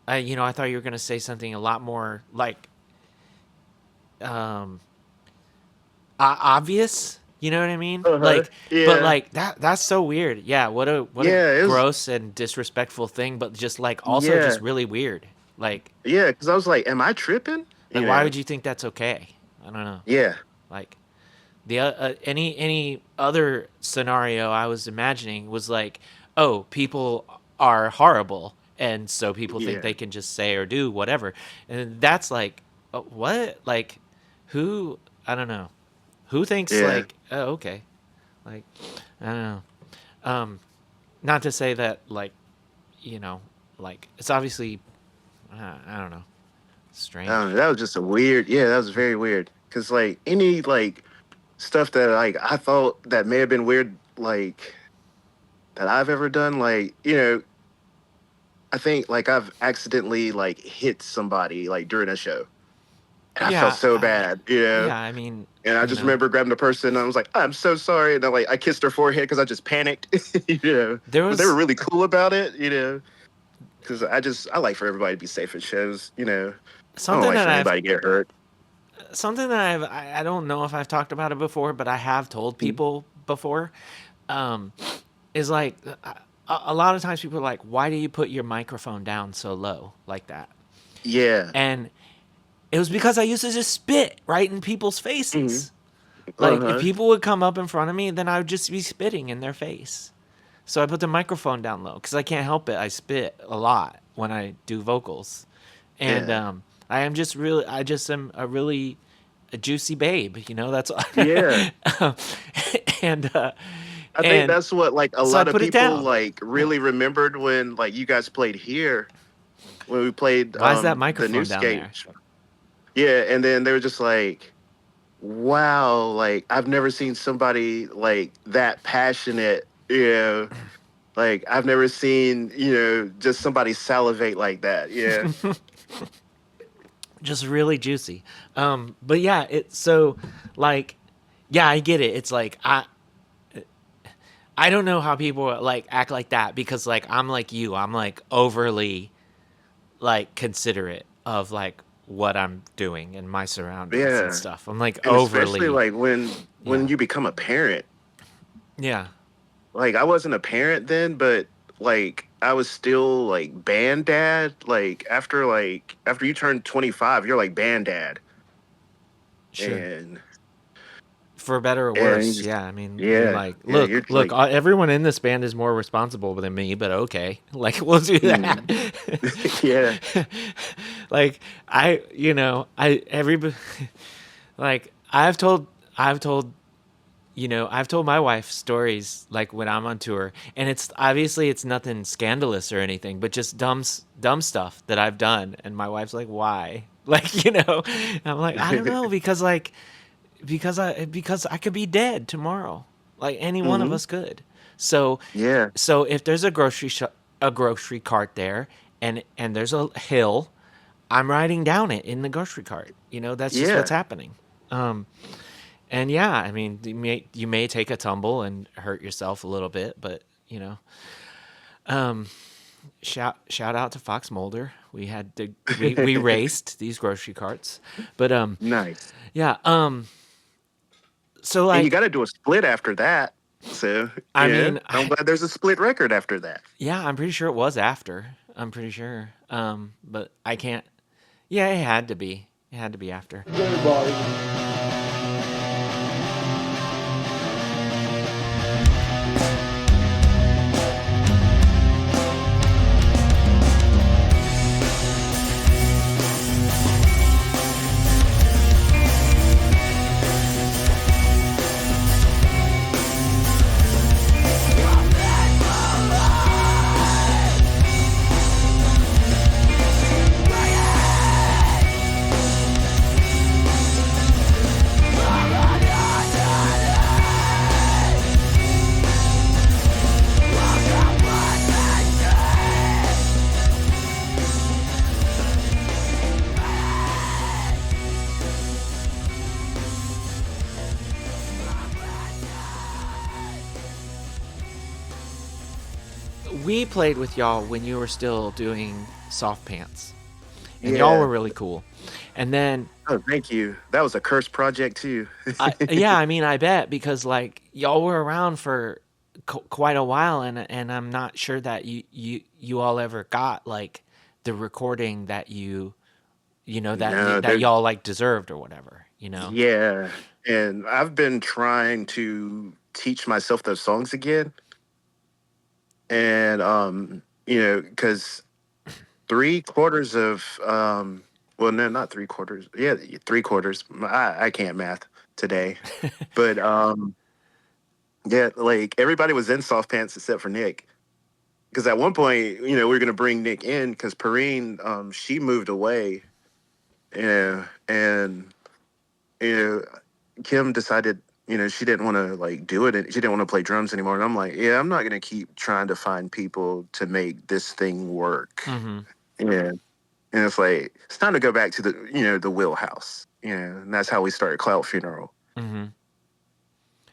I thought you were gonna say something a lot more like um obvious. You know what I mean? Uh huh. But Yeah. like that's so weird. Yeah, what a Yeah, it was. gross and disrespectful thing, but just like also just Yeah, really weird. Like yeah. Because I was like, "Am I tripping?" like why would you think that's okay? I don't know. Yeah, Like the any other scenario I was imagining was like, oh, people are horrible, and so people think yeah, they can just say or do whatever, and that's like, what? Like, who? I don't know. Who thinks yeah. like, oh, okay, like, I don't know. Um, not to say that like, you know, like it's obviously, I don't know, I don't know. strange. That was just a weird. Yeah, that was very weird. Because like any like stuff that like I thought that may have been weird, like that I've ever done, like I think like I've accidentally like hit somebody like during a show, and I felt Yeah, so bad, yeah. I mean, And I just remember grabbing the person and I was like, I'm so sorry. And I kissed her forehead because I just panicked, there But they were was really cool about it, because I like for everybody to be safe at shows, I don't something like that for I've anybody to get hurt. something that I don't know if I've talked about it before, but I have told Mhm. people before, um, is like a lot of times people are like, why do you put your microphone down so low like that? Yeah. And it was because I used to just spit right in people's Hmm. faces. Like if Uh-huh. people would come up in front of me, then I would just be spitting in their face. So I put the microphone down low because I can't help it. I spit a lot when I do vocals, and Yeah. I just am a really a juicy babe. That's all. Yeah. and I think and that's what like a so I lot of put it people down. like really remembered when like you guys played here when we played Why is that the new microphone down skate. there? Yeah, and then they were just like, wow, like I've never seen somebody like that passionate, like I've never seen, just somebody salivate like that. Yeah. Just really juicy. But yeah, it's so like, yeah, I get it. It's like I don't know how people like act like that because like I'm like you. I'm like overly like considerate of like what I'm doing and my surroundings and Yeah. stuff. I'm like And especially overly, like when yeah, you become a parent. yeah, Like I wasn't a parent then, but like I was still like band dad. Like after you turn 25, you're like band dad. sure. And For better or and you worse, just yeah. I mean, you're yeah, like, yeah, you're look. like Everyone in this band is more responsible than me, but okay, like we'll do that. mm, yeah. Like I everybody like I've told I've told my wife stories like when I'm on tour, and it's obviously it's nothing scandalous or anything, but just dumb stuff that I've done, and my wife's like, "Why?" Like, I'm like, "I don't know, because I could be dead tomorrow, like any one of Hmm. us could." So, Yeah. if there's a grocery cart there, and there's a hill, I'm riding down it in the grocery cart. That's just what's Yeah. happening. Um, and yeah, I mean, you may take a tumble and hurt yourself a little bit, but um, shout out to Fox Mulder. We raced these grocery carts, but Nice. yeah, so And you like, got to do a split after that. So, I mean, I'm glad there's a split record after that. yeah, I'm pretty sure it was after. I'm pretty sure, but I can't. Yeah, it had to be. It had to be after. Everybody. we played with y'all when you were still doing soft pants, and y'all Yeah. were really cool. And then Oh, thank you. That was a cursed project too. yeah, I mean, I bet because like y'all were around for quite a while, and I'm not sure that you all ever got like the recording that No, that there's y'all like deserved or whatever, you know. yeah. And I've been trying to teach myself those songs again. And because 3/4 of well, no, not 3/4. Yeah, 3/4. I can't math today. But yeah, like everybody was in soft pants except for Nick. Because at one point, we were gonna bring Nick in because Perrine, she moved away. Yeah, and you know, Kim decided, she didn't want to like do it, and she didn't want to play drums anymore. And I'm like, yeah, I'm not gonna keep trying to find people to make this thing work. Mm-hmm. Yeah, and it's like it's time to go back to the wheelhouse. And that's how we started Clout Funeral. Mm-hmm.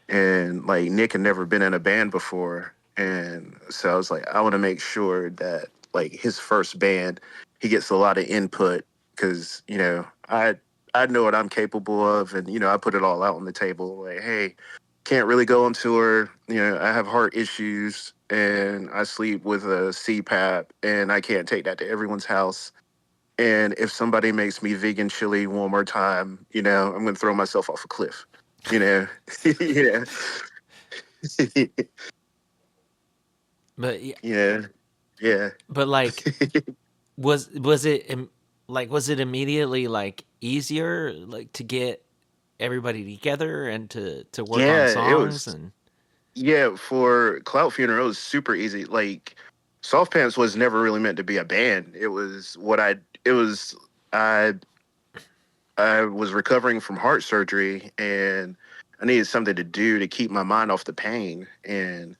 And like Nick had never been in a band before, and so I was like, I want to make sure that like his first band, he gets a lot of input because I know what I'm capable of, and I put it all out on the table. Like, hey, can't really go on tour. I have heart issues, and I sleep with a CPAP, and I can't take that to everyone's house. And if somebody makes me vegan chili one more time, I'm gonna throw myself off a cliff. You know, yeah. But yeah, Yeah, yeah, but like, was it like was it immediately like easier like to get everybody together and to work on yeah. It songs was and yeah for Clout Funeral. It was super easy. Like Soft Pants was never really meant to be a band. It was what I. It was I. I was recovering from heart surgery and I needed something to do to keep my mind off the pain. And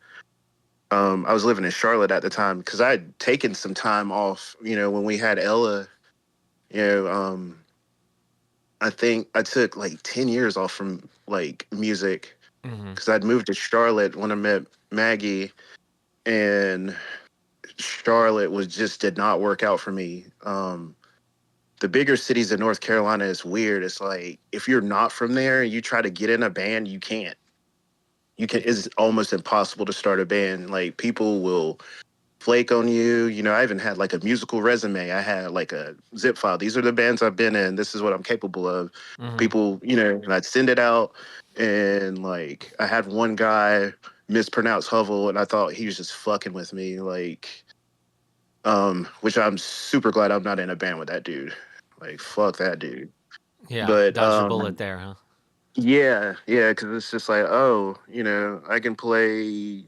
I was living in Charlotte at the time because I had taken some time off. When we had Ella. You know, I think I took like 10 years off from like music mm-hmm. because I'd moved to Charlotte when I met Maggie, and Charlotte was just did not work out for me. The bigger cities in North Carolina is weird. It's like if you're not from there and you try to get in a band, you can't. You can. It's almost impossible to start a band. Like people will flake on you. I even had like a musical resume. I had like a zip file. These are the bands I've been in. This is what I'm capable of. Mm-hmm. People, and I'd send it out. And like I had one guy mispronounce Hovel, and I thought he was just fucking with me. Like, which I'm super glad I'm not in a band with that dude. Like, fuck that dude. Yeah, But dodged a bullet there, huh? yeah, yeah, because it's just like, oh, I can play.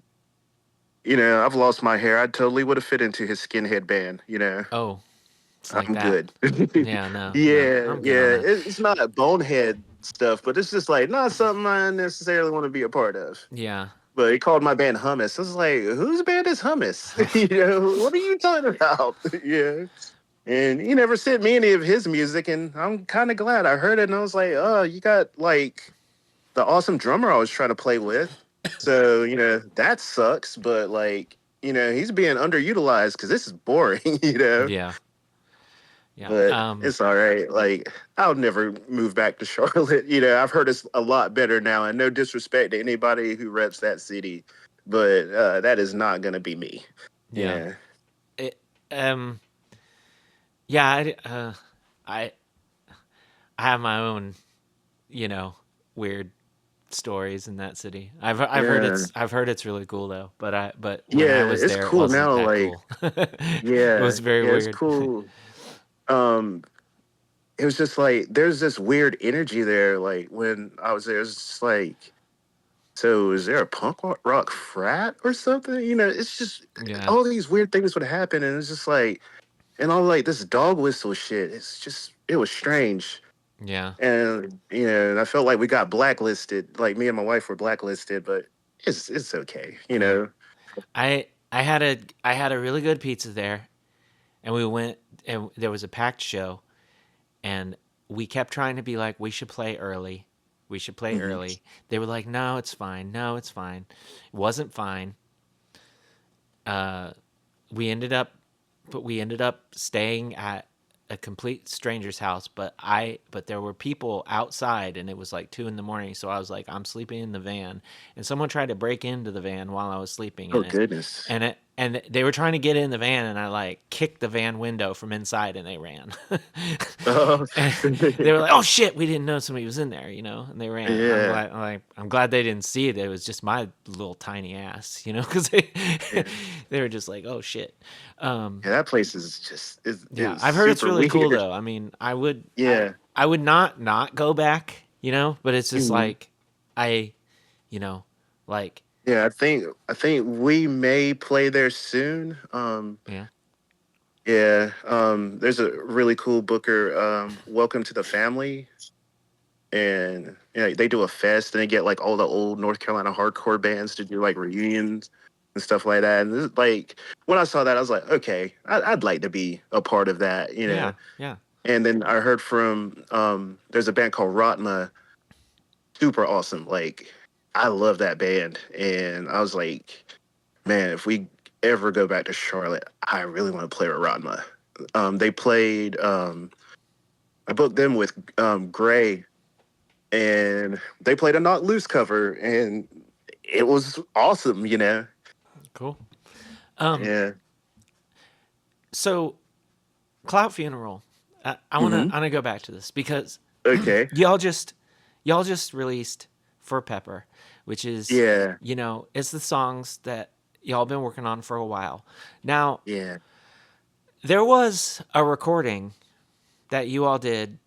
I've lost my hair. I totally would have fit into his skinhead band. Oh, it's like I'm that. good. Yeah, no, Yeah, I'm good on yeah. that. It's not a bonehead stuff, but it's just like not something I necessarily want to be a part of. Yeah. But he called my band Hummus. I was like, whose band is Hummus? What are you talking about? Yeah. And he never sent me any of his music, and I'm kind of glad I heard it. And I was like, oh, you got like the awesome drummer I was trying to play with. So, that sucks, but like, he's being underutilized because this is boring, Yeah. Yeah. but it's all right. Like, I'll never move back to Charlotte. I've heard it's a lot better now, and no disrespect to anybody who reps that city, but that is not going to be me. Yeah. Yeah. It, um yeah, I I have my own, you know, weird stories in that city. Yeah. I've heard it's really cool though, but when I Yeah. was It's there it cool wasn't now. that Like, cool. It yeah. was very Yeah. It's weird. cool. Um, it was just like there's this weird energy there. Like when I was there, it's just like, so is there a punk rock frat or something? It's just Yeah. all these weird things would happen, and it's just like, and all like this dog whistle shit. It's just it was strange, Yeah. and and I felt like we got blacklisted. Like me and my wife were blacklisted, but it's okay. Yeah. I had a really good pizza there, and we went and there was a packed show, and we kept trying to be like, we should play early. We should play Hmm. early. They were like, no, it's fine. No, it's fine. It wasn't fine. we ended up we ended up staying at a complete stranger's house, but there were people outside and it was like 2 in the morning, so I was like, I'm sleeping in the van, and someone tried to break into the van while I was sleeping Oh in it, goodness. and they were trying to get in the van, and I like kicked the van window from inside and they ran. Oh, And they were like, "Oh shit, we didn't know somebody was in there," and they ran. yeah, I'm glad they didn't see it. It was just my little tiny ass, because they yeah, they were just like, "Oh shit." yeah. That place is just Yeah, is I've heard it's super really cool weird. though. I mean, Yeah. I would not go back, but it's just Mhm. like I, you know, like Yeah, I think we may play there soon. yeah, Yeah. There's a really cool booker. Welcome to the Family, and they do a fest, and they get like all the old North Carolina hardcore bands to do like reunions and stuff like that. And like when I saw that, I was like, okay, I'd like to be a part of that. yeah, yeah. And then I heard from there's a band called Rotma, super awesome. Like I love that band, and I was like, man, if we ever go back to Charlotte, I really want to play with Rotma. They played. I booked them with Gray, and they played a Not Loose cover, and it was awesome. Cool. Um, Yeah. so Clout Funeral. Hmm. I wanna go back to this because Okay. y'all just y'all just released For Pepper, which is Yeah. it's the songs that y'all been working on for a while. Now Yeah. there was a recording that you all did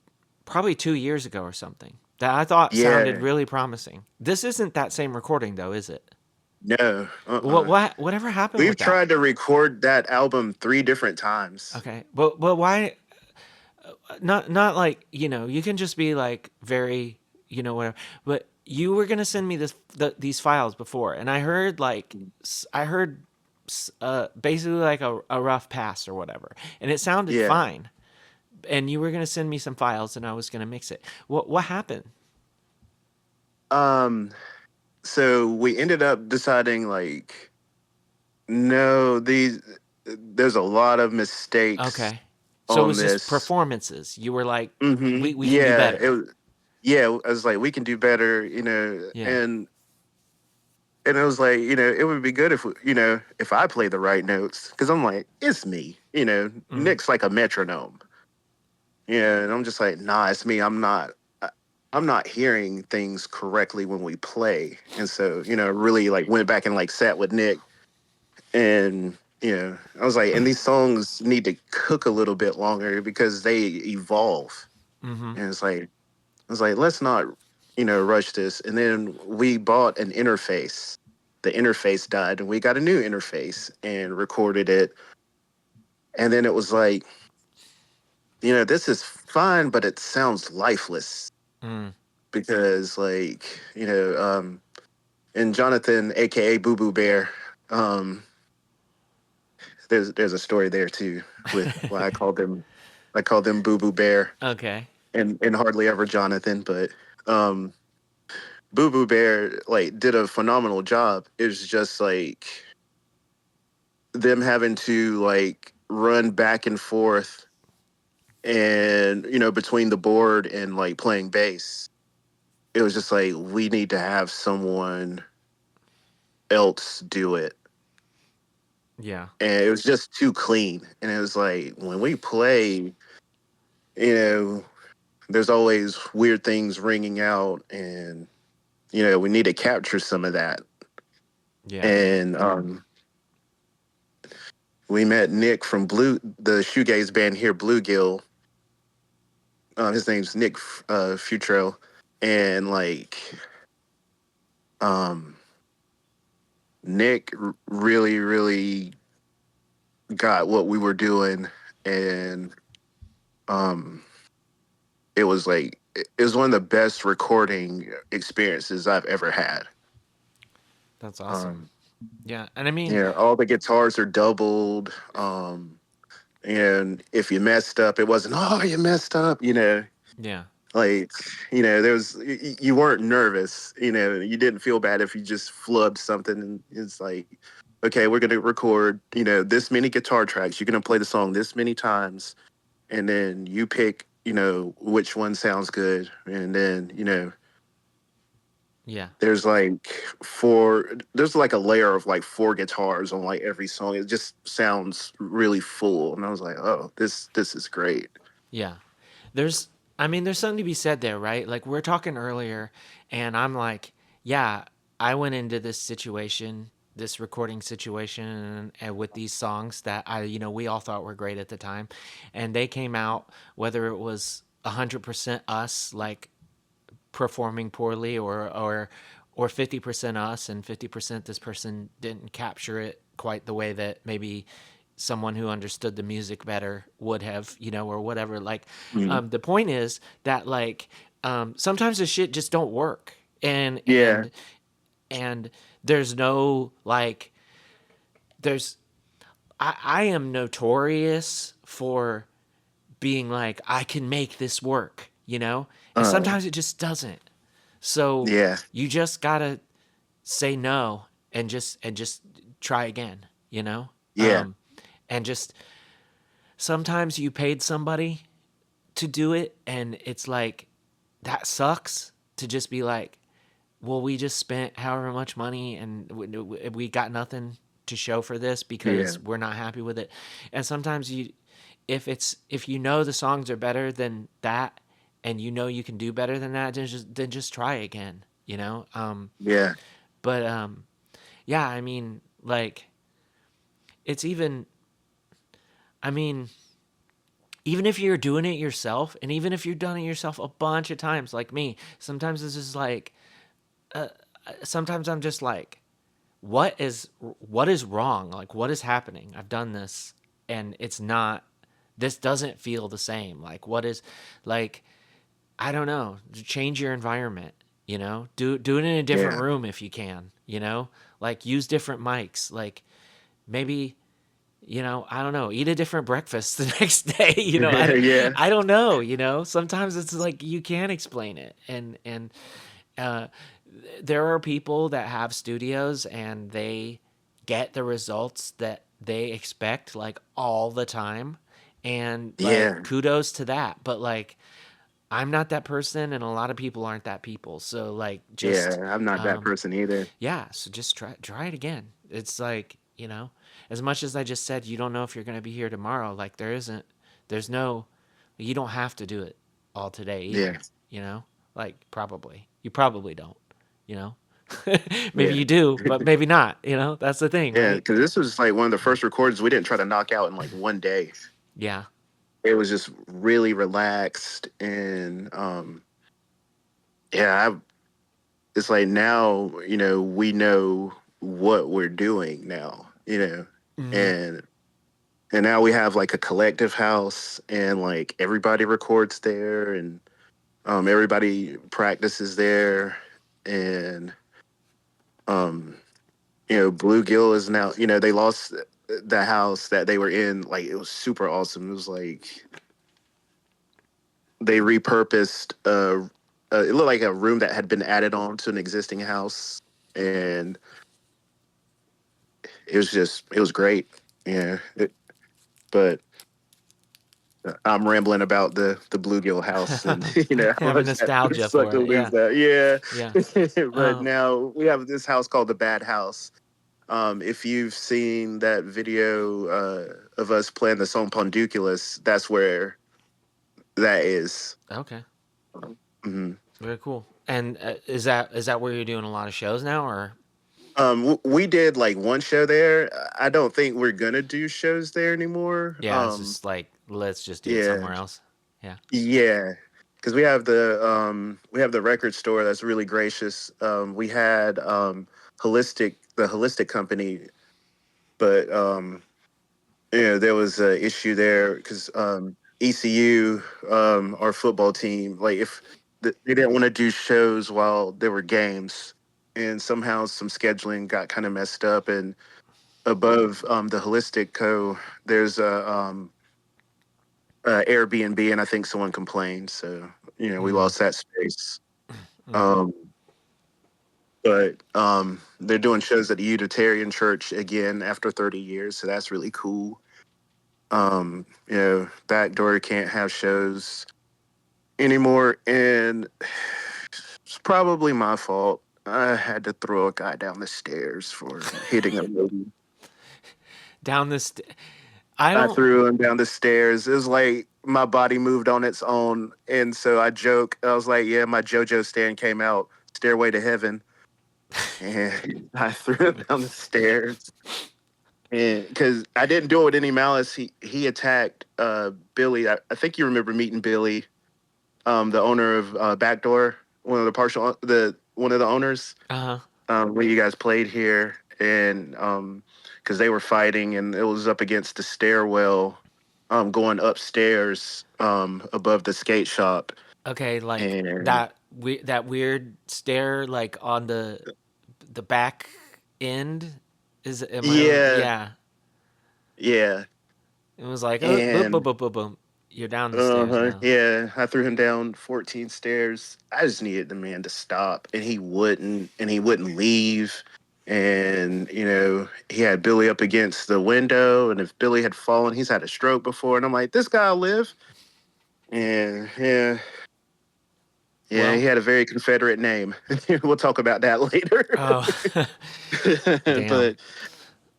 probably 2 years ago or something that I thought sounded Yeah. really promising. This isn't that same recording though, is it? No. Whatever happened We've with that? tried to record that album 3 different times. Okay, but why? Not like you can just be like very whatever. But you were gonna send me these files before, and I heard I heard basically like a rough pass or whatever, and it sounded Yeah. fine. And you were gonna send me some files, and I was gonna mix it. What happened? Um. So we ended up deciding like, no, there's a lot of mistakes Okay. So it on was just this. performances. You were like, Hmm. we can do Yeah. better. Yeah. I was like, we can do better. Yeah. And it was like, it would be good if I play the right notes, because I'm like, it's me. Mm, Nick's like a metronome. Yeah, and I'm just like, nah, it's me. I'm not hearing things correctly when we play. And so, really like went back and like sat with Nick, and I was like, and these songs need to cook a little bit longer because they evolve. mm-hmm. And I was like, let's not, rush this. And then we bought an interface. The interface died, and we got a new interface and recorded it. And then it was like, this is fine, but it sounds lifeless, Mm. because and Jonathan, aka Boo Boo Bear, um, there's a story there too with why I called them Boo Boo Bear Okay. and hardly ever Jonathan, but um, Boo Boo Bear like did a phenomenal job. It was just like them having to like run back and forth, and between the board and like playing bass. It was just like, we need to have someone else do it. Yeah. And it was just too clean. And it was like, when we play, you know there's always weird things ringing out, and we need to capture some of that. Yeah. And we met Nick from the shoegaze band here, Bluegill. His name's Nick Futrell. And like, um Nick really, really got what we were doing. And um it was like, it was one of the best recording experiences I've ever had. That's awesome. um Yeah. And I mean, yeah, all the guitars are doubled. And if you messed up, it wasn't, oh, you messed up. yeah. Like, there was, you weren't nervous. You didn't feel bad if you just flubbed something. And it's like, okay, we're going to record, this many guitar tracks. You're going to play the song this many times, and then you pick, which one sounds good. And then, Yeah. there's like a layer of like four guitars on like every song. It just sounds really full. And I was like, oh, this is great. Yeah. There's I mean there's something to be said there, right? Like we are talking earlier and I'm like, yeah, I went into this situation, this recording situation and with these songs that we all thought were great at the time and they came out whether it was 100% us like performing poorly or 50% us and 50% this person didn't capture it quite the way that maybe someone who understood the music better would have, or whatever. Like, Mhm. the point is that like sometimes the shit just don't work, and Yeah. and and there's no like there's I am notorious for being like I can make this work, and Uh, sometimes it just doesn't. So yeah. you just gotta say no and just try again, Yeah. and just sometimes you paid somebody to do it and it's like that sucks to just be like, well, we just spent however much money and we got nothing to show for this Yeah. because we're not happy with it. And sometimes if you know the songs are better than that and you can do better than that, then just try again, Yeah. but yeah, I mean, like it's even I mean, even if you're doing it yourself and even if you've done it yourself a bunch of times like me, sometimes it's just like sometimes I'm just like what is wrong? Like what is happening? I've done this and it's not this doesn't feel the same. Like what is like I don't know, change your environment, Do it in a different Yeah. room if you can, Like use different mics, like maybe I don't know, eat a different breakfast the next day, Yeah. I don't know, Sometimes it's like you can't explain it and uh there are people that have studios and they get the results that they expect like all the time and like Yeah. kudos to that but like I'm not that person and a lot of people aren't that people so like just Yeah. I'm not that um person either. yeah so just try it again it's like as much as I just said you don't know if you're going to be here tomorrow like there's no you don't have to do it all today Yeah. either like probably you probably don't you know maybe Yeah. you do but maybe not that's the thing Yeah. right Because this was like one of the first records we didn't try to knock out in like one day. yeah It was just really relaxed and yeah, it's like now, we know what we're doing now, hmm and now we have like a collective house and like everybody records there and everybody practices there and um Bluegill is now, they lost the house that they were in. Like it was super awesome. It was like they repurposed it looked like a room that had been added on to an existing house, and it was great. Yeah, but I'm rambling about the bluegill house and how have a much that nostalgia sucked for to it lose yeah that. yeah Yeah, but um now we have this house called the Bad House. If you've seen that video of us playing the song Ponduculous, that's where that is. okay hmm very cool and is that where you're doing a lot of shows now or we did like one show there. I don't think we're gonna do shows there anymore. yeah it's just like let's just do it Yeah, somewhere else yeah yeah, because we have the record store that's really gracious. We had the holistic company, but there was an issue there because ECU, our football team, like if they didn't want to do shows while there were games, and somehow some scheduling got kind of messed up. And above the Holistic Co, there's a Airbnb, and I think someone complained, so we mm, lost that space. mm, Um, But they're doing shows at the Unitarian Church again after 30 years, so that's really cool. Backdoor can't have shows anymore, and it's probably my fault. I had to throw a guy down the stairs for hitting a lady. Down this, I I don't. threw him down the stairs. It was like my body moved on its own, and so I joke. I was like, "Yeah, my JoJo stand came out, Stairway to Heaven," and I threw him down the stairs. And because I didn't do it with any malice, he attacked Billy. I think you remember meeting Billy, the owner of Backdoor, one of the one of the owners. Uh huh. When you guys played here, and because they were fighting, and it was up against the stairwell, going upstairs, above the skate shop, Okay, like and that weird stare, like on the back end. Am I? yeah, Yeah. yeah, It was like, oh, boom, boom, and boom, boom, boom. You're down the stairs now. yeah, I threw him down 14 stairs. I just needed the man to stop, and he wouldn't leave. And he had Billy up against the window, and if Billy had fallen, he's had a stroke before. And I'm like, this guy'll live. And yeah, he Well, had a very Confederate name. We'll talk about that later. oh, damn. But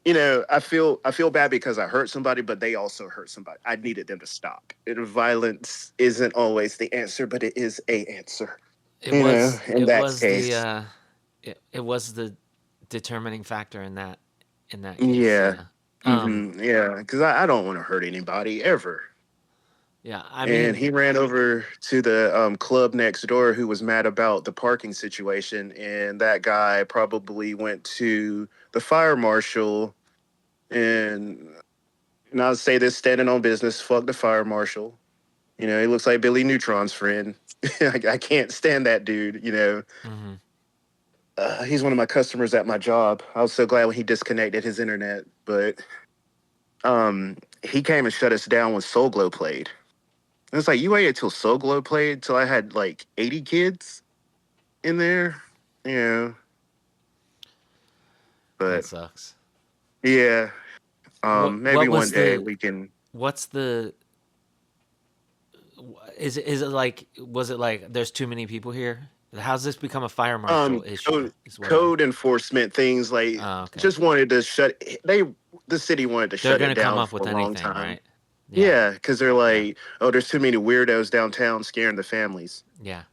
I feel bad because I hurt somebody, but they also hurt somebody. I needed them to stop. Violence isn't always the answer, but it is a answer. It was In it that was the case. it was the determining factor in that case. Yeah. Yeah. Yeah, because I don't want to hurt anybody ever. Yeah. I And mean, he ran over to the club next door who was mad about the parking situation. And that guy probably went to the fire marshal. And I'll say this standing on business, fuck the fire marshal. He looks like Billy Neutron's friend. I can't stand that dude. mhm. He's one of my customers at my job. I was so glad when he disconnected his internet. But he came and shut us down when Soul Glow played. And it's like, you waited till Soul Glow played till I had like 80 kids in there. Yeah. That But sucks. yeah, maybe What one was day the we can. what's the is it like, was it like there's too many people here? How's this become a fire marshal issue? Code, Is what I. code enforcement things like Oh, okay. just wanted to shut the city wanted to They're shut it gonna come down up for with a long anything, time. right? Yeah. Yeah, because they're Yeah. like, oh, there's too many weirdos downtown scaring the families, Yeah.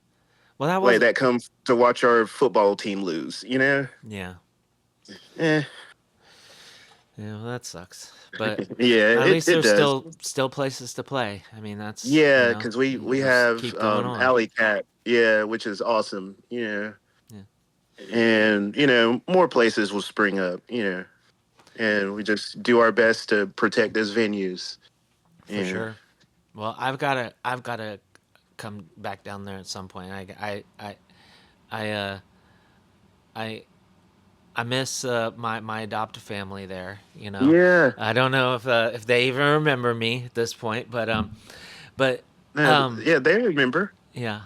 Well, that like was. that come to watch our football team lose. Yeah. Eh, Yeah, well, that sucks. But yeah, at least it there's does. still places to play. I mean, that's, Yeah, because we you just have keep going on. Alley Cat, yeah, which is awesome. Yeah, And more places will spring up. And we just do our best to protect those venues. for Yeah. sure. Well, I've gotta come back down there at some point. I I I miss my adoptive family there. Yeah. I don't know if they even remember me at this point, but um, Yeah, they remember. yeah,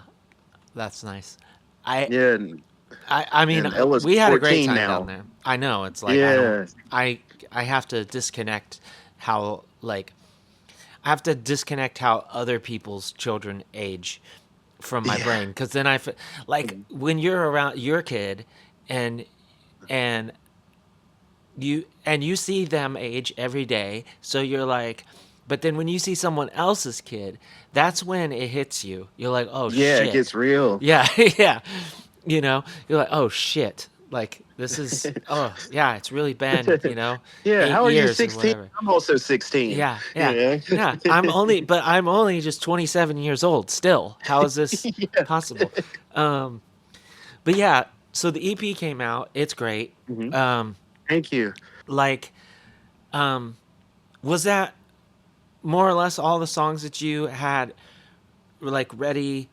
that's nice. I Yeah, I mean, and Ella's we had a great 14 time down now. there. I know it's like Yeah. I have to disconnect how, like, I have to disconnect how other people's children age from my Yeah. brain, because then like when you're around your kid and and you see them age every day, so you're like, but then when you see someone else's kid, that's when it hits you. You're like, oh Yeah, it shit. gets real. Yeah. Yeah. You're like, oh shit, like this is, oh yeah, it's really been, Yeah, eight how are you years and 16? whatever. I'm also 16. Yeah, yeah, Yeah. yeah. I'm only just 27 years old still. How is this Yeah. possible? um but yeah, so the EP came out. It's great. Mhm. um Thank you. like um was that more or less all the songs that you had were like ready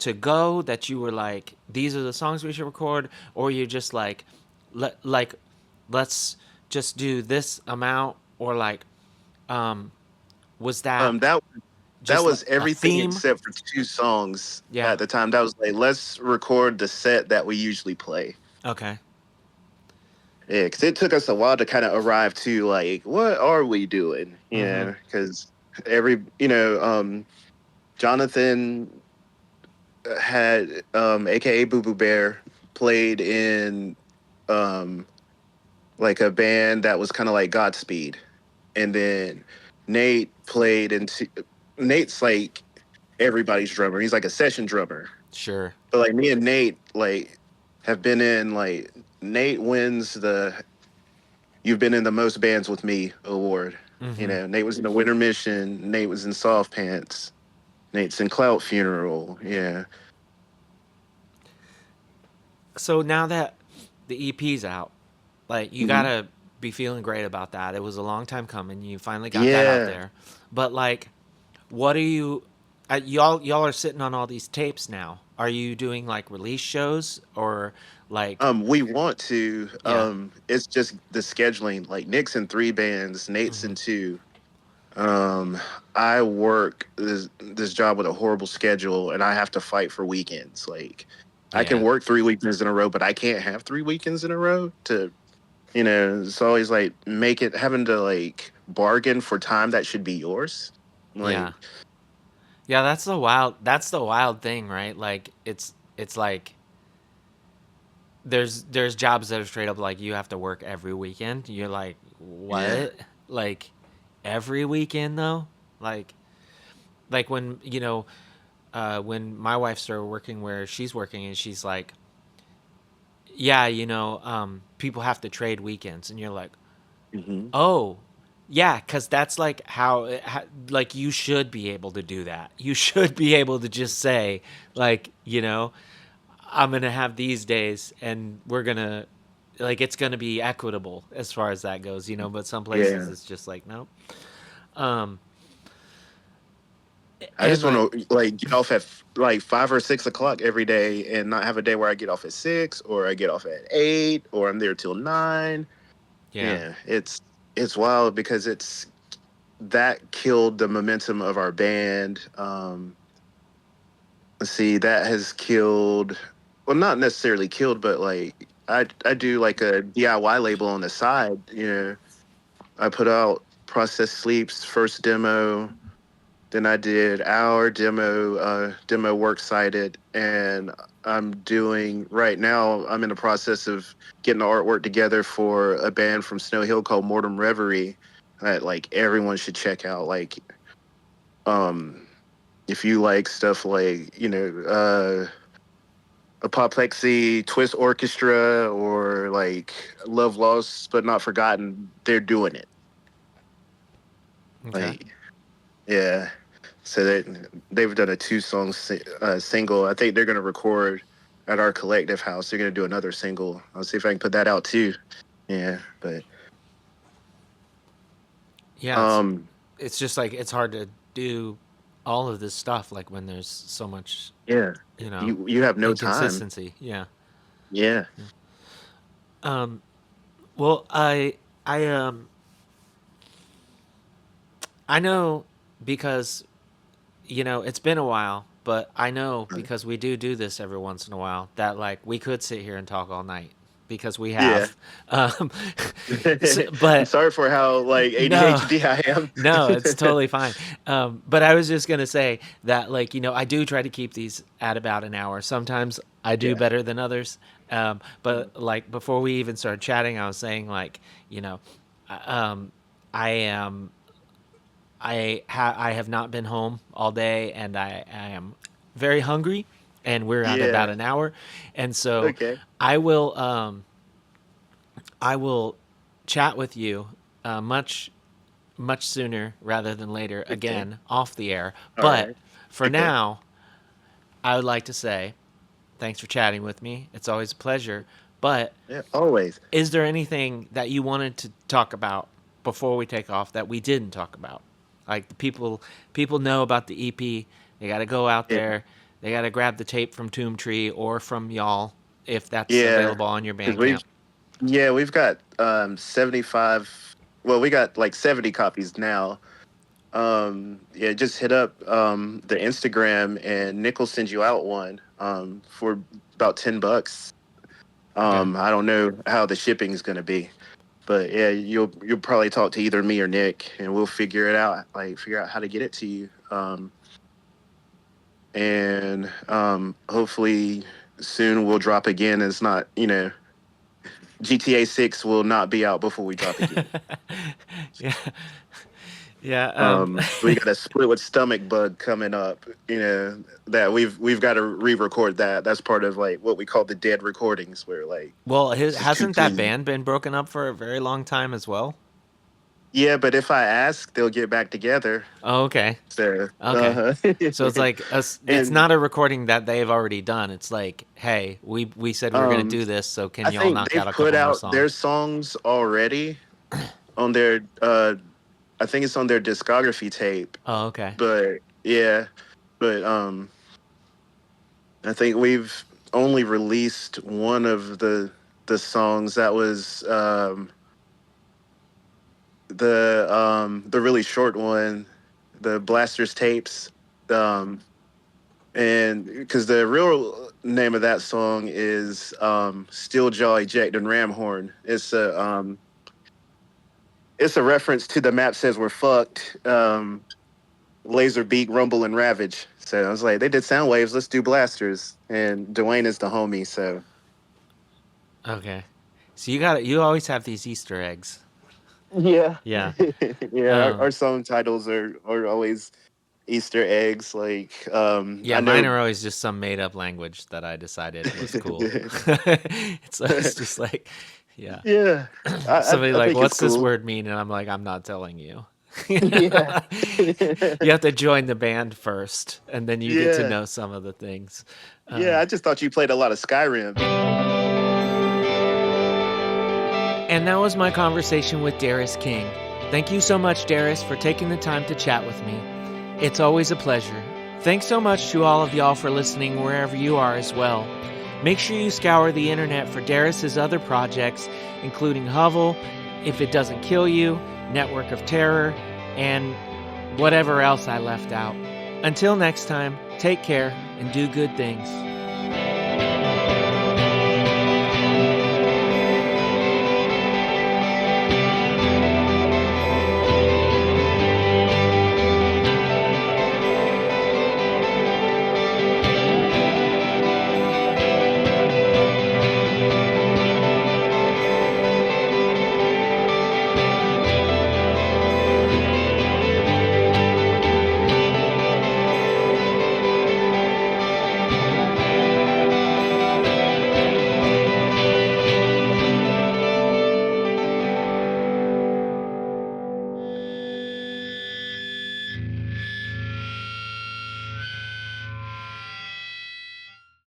to go, that you were like, these are the songs we should record, or you just like, like, let's just do this amount, or like, um was that That that just like was a everything theme? except for two songs Yeah. at the time. That was like, let's record the set that we usually play. Okay. Yeah, because it took us a while to kind of arrive to like, what are we doing? Mm-hmm. Yeah, because Jonathan had, AKA Boo Boo Bear, played in um like a band that was kind of like Godspeed, and then Nate played into Nate's like everybody's drummer. He's like a session drummer. Sure. But like me and Nate like have been in like Nate wins the "You've been in the most bands with me" award. Mm-hmm. Nate was in the Winter Mission. Nate was in Soft Pants. Nate's in Clout Funeral. Yeah. So now that the EP's out, like you Hmm. gotta be feeling great about that. It was a long time coming. You finally got that out Yeah. there. But like, what are you? Y'all are sitting on all these tapes now. Are you doing like release shows or like? We want to. Yeah. It's just the scheduling. Like Nick's in three bands, Nate's Mm-hmm. in two. Um, I work this job with a horrible schedule, and I have to fight for weekends. Like, I can Yeah. work 3 weekends in a row, but I can't have 3 weekends in a row. It's always like having to like bargain for time that should be yours. Yeah. Like, Yeah. That's the wild thing, right? Like it's like there's jobs that are straight up like you have to work every weekend. You're like, yeah. what? Like every weekend though? Like when when my wife started working where she's working and she's like, yeah, people have to trade weekends, and you're like, Hmm. oh, yeah, because that's like like you should be able to do that. You should be able to just say, like, I'm gonna have these days, and we're gonna like it's gonna be equitable as far as that goes, But some places Yeah. it's just like nope. Um, I and just like want to like get off at like 5 or 6 o'clock every day, and not have a day where I get off at 6, or I get off at 8, or I'm there till 9. yeah, Yeah, it's wild because it's that killed the momentum of our band. Let's see, that has killed, well, not necessarily killed, but like I do like a DIY label on the side. I put out Process Sleep's first demo. Then I did our demo works cited, and right now, I'm in the process of getting the artwork together for a band from Snow Hill called Mortem Reverie that like everyone should check out. Like, um, if you like stuff like, Apoplexy, Twist Orchestra, or like Love Lost But Not Forgotten, they're doing it. okay, Like, yeah. So they've done a single. I think they're going to record at our collective house. They're going to do another single. I'll see if I can put that out too. Yeah, but yeah, um, it's just like it's hard to do all of this stuff like when there's so much yeah, you know you have no time. inconsistency. Yeah. Yeah. Um. Well, I know because it's been a while, but I know because we do this every once in a while that like we could sit here and talk all night because we Yeah. have. But I'm sorry for how like no, ADHD I am. no, it's totally fine. But I was just gonna say that like I do try to keep these at about an hour. Sometimes I do Yeah. better than others. But like before we even started chatting, I was saying like I am I have not been home all day, and I am very hungry, and we're at about Yeah. an hour, and so Okay. I will I will chat with you much sooner rather than later Okay. again off the air. All But right. for Okay. now, I would like to say thanks for chatting with me. It's always a pleasure. But Yeah. Always. is there anything that you wanted to talk about before we take off that we didn't talk about? Like the people know about the EP. They got to go out Yeah. there. They got to grab the tape from Tomb Tree or from y'all if that's Yeah. available on your Because Bandcamp. we've got 75, well, we got like 70 copies now. Yeah, just hit up the Instagram, and Nick will send you out one for about $10. Okay. I don't know how the shipping is going to be, but yeah, you'll probably talk to either me or Nick, and we'll figure it out. Like figure out how to get it to you. And hopefully soon we'll drop again. It's not, GTA 6 will not be out before we drop again. Yeah. Yeah. We got a split with Stomach Bug coming up. That we've got to re-record that. That's part of like what we call the dead recordings, where like Well, it's just hasn't that completely. band been broken up for a very long time as well? Yeah, but if I ask, they'll get back together. Oh, okay. So, Okay. So it's like it's and not a recording that they've already done. It's like, hey, we said we were gonna um, do this, so can I y'all think knock out they've a put couple more out their songs? songs already on their. I think it's on their discography tape. Oh, okay. But yeah, but I think we've only released one of the songs that was the really short one, the Blasters tapes. Um, and because the real name of that song is Steeljaw Eject and Ramhorn. It's a reference to the map says we're fucked. Laser Beak, Rumble, and Ravage. So I was like, they did sound waves. Let's do blasters. And Dwayne is the homie. So Okay. So you always have these Easter eggs. yeah, Yeah. yeah. Our Um. song titles are always Easter eggs. Like Yeah, I mine know. are always just some made up language that I decided was cool. It's just like, yeah. Yeah, Somebody I like, think it's what's this cool. word mean? And I'm like, I'm not telling you. Yeah, You have to join the band first, and then you get to yeah, know some of the things. yeah. I just thought you played a lot of Skyrim. And that was my conversation with Daris King. Thank you so much, Daris, for taking the time to chat with me. It's always a pleasure. Thanks so much to all of y'all for listening wherever you are as well. Make sure you scour the internet for Daris's other projects, including Hovel, If It Doesn't Kill You, Network of Terror, and whatever else I left out. Until next time, take care and do good things.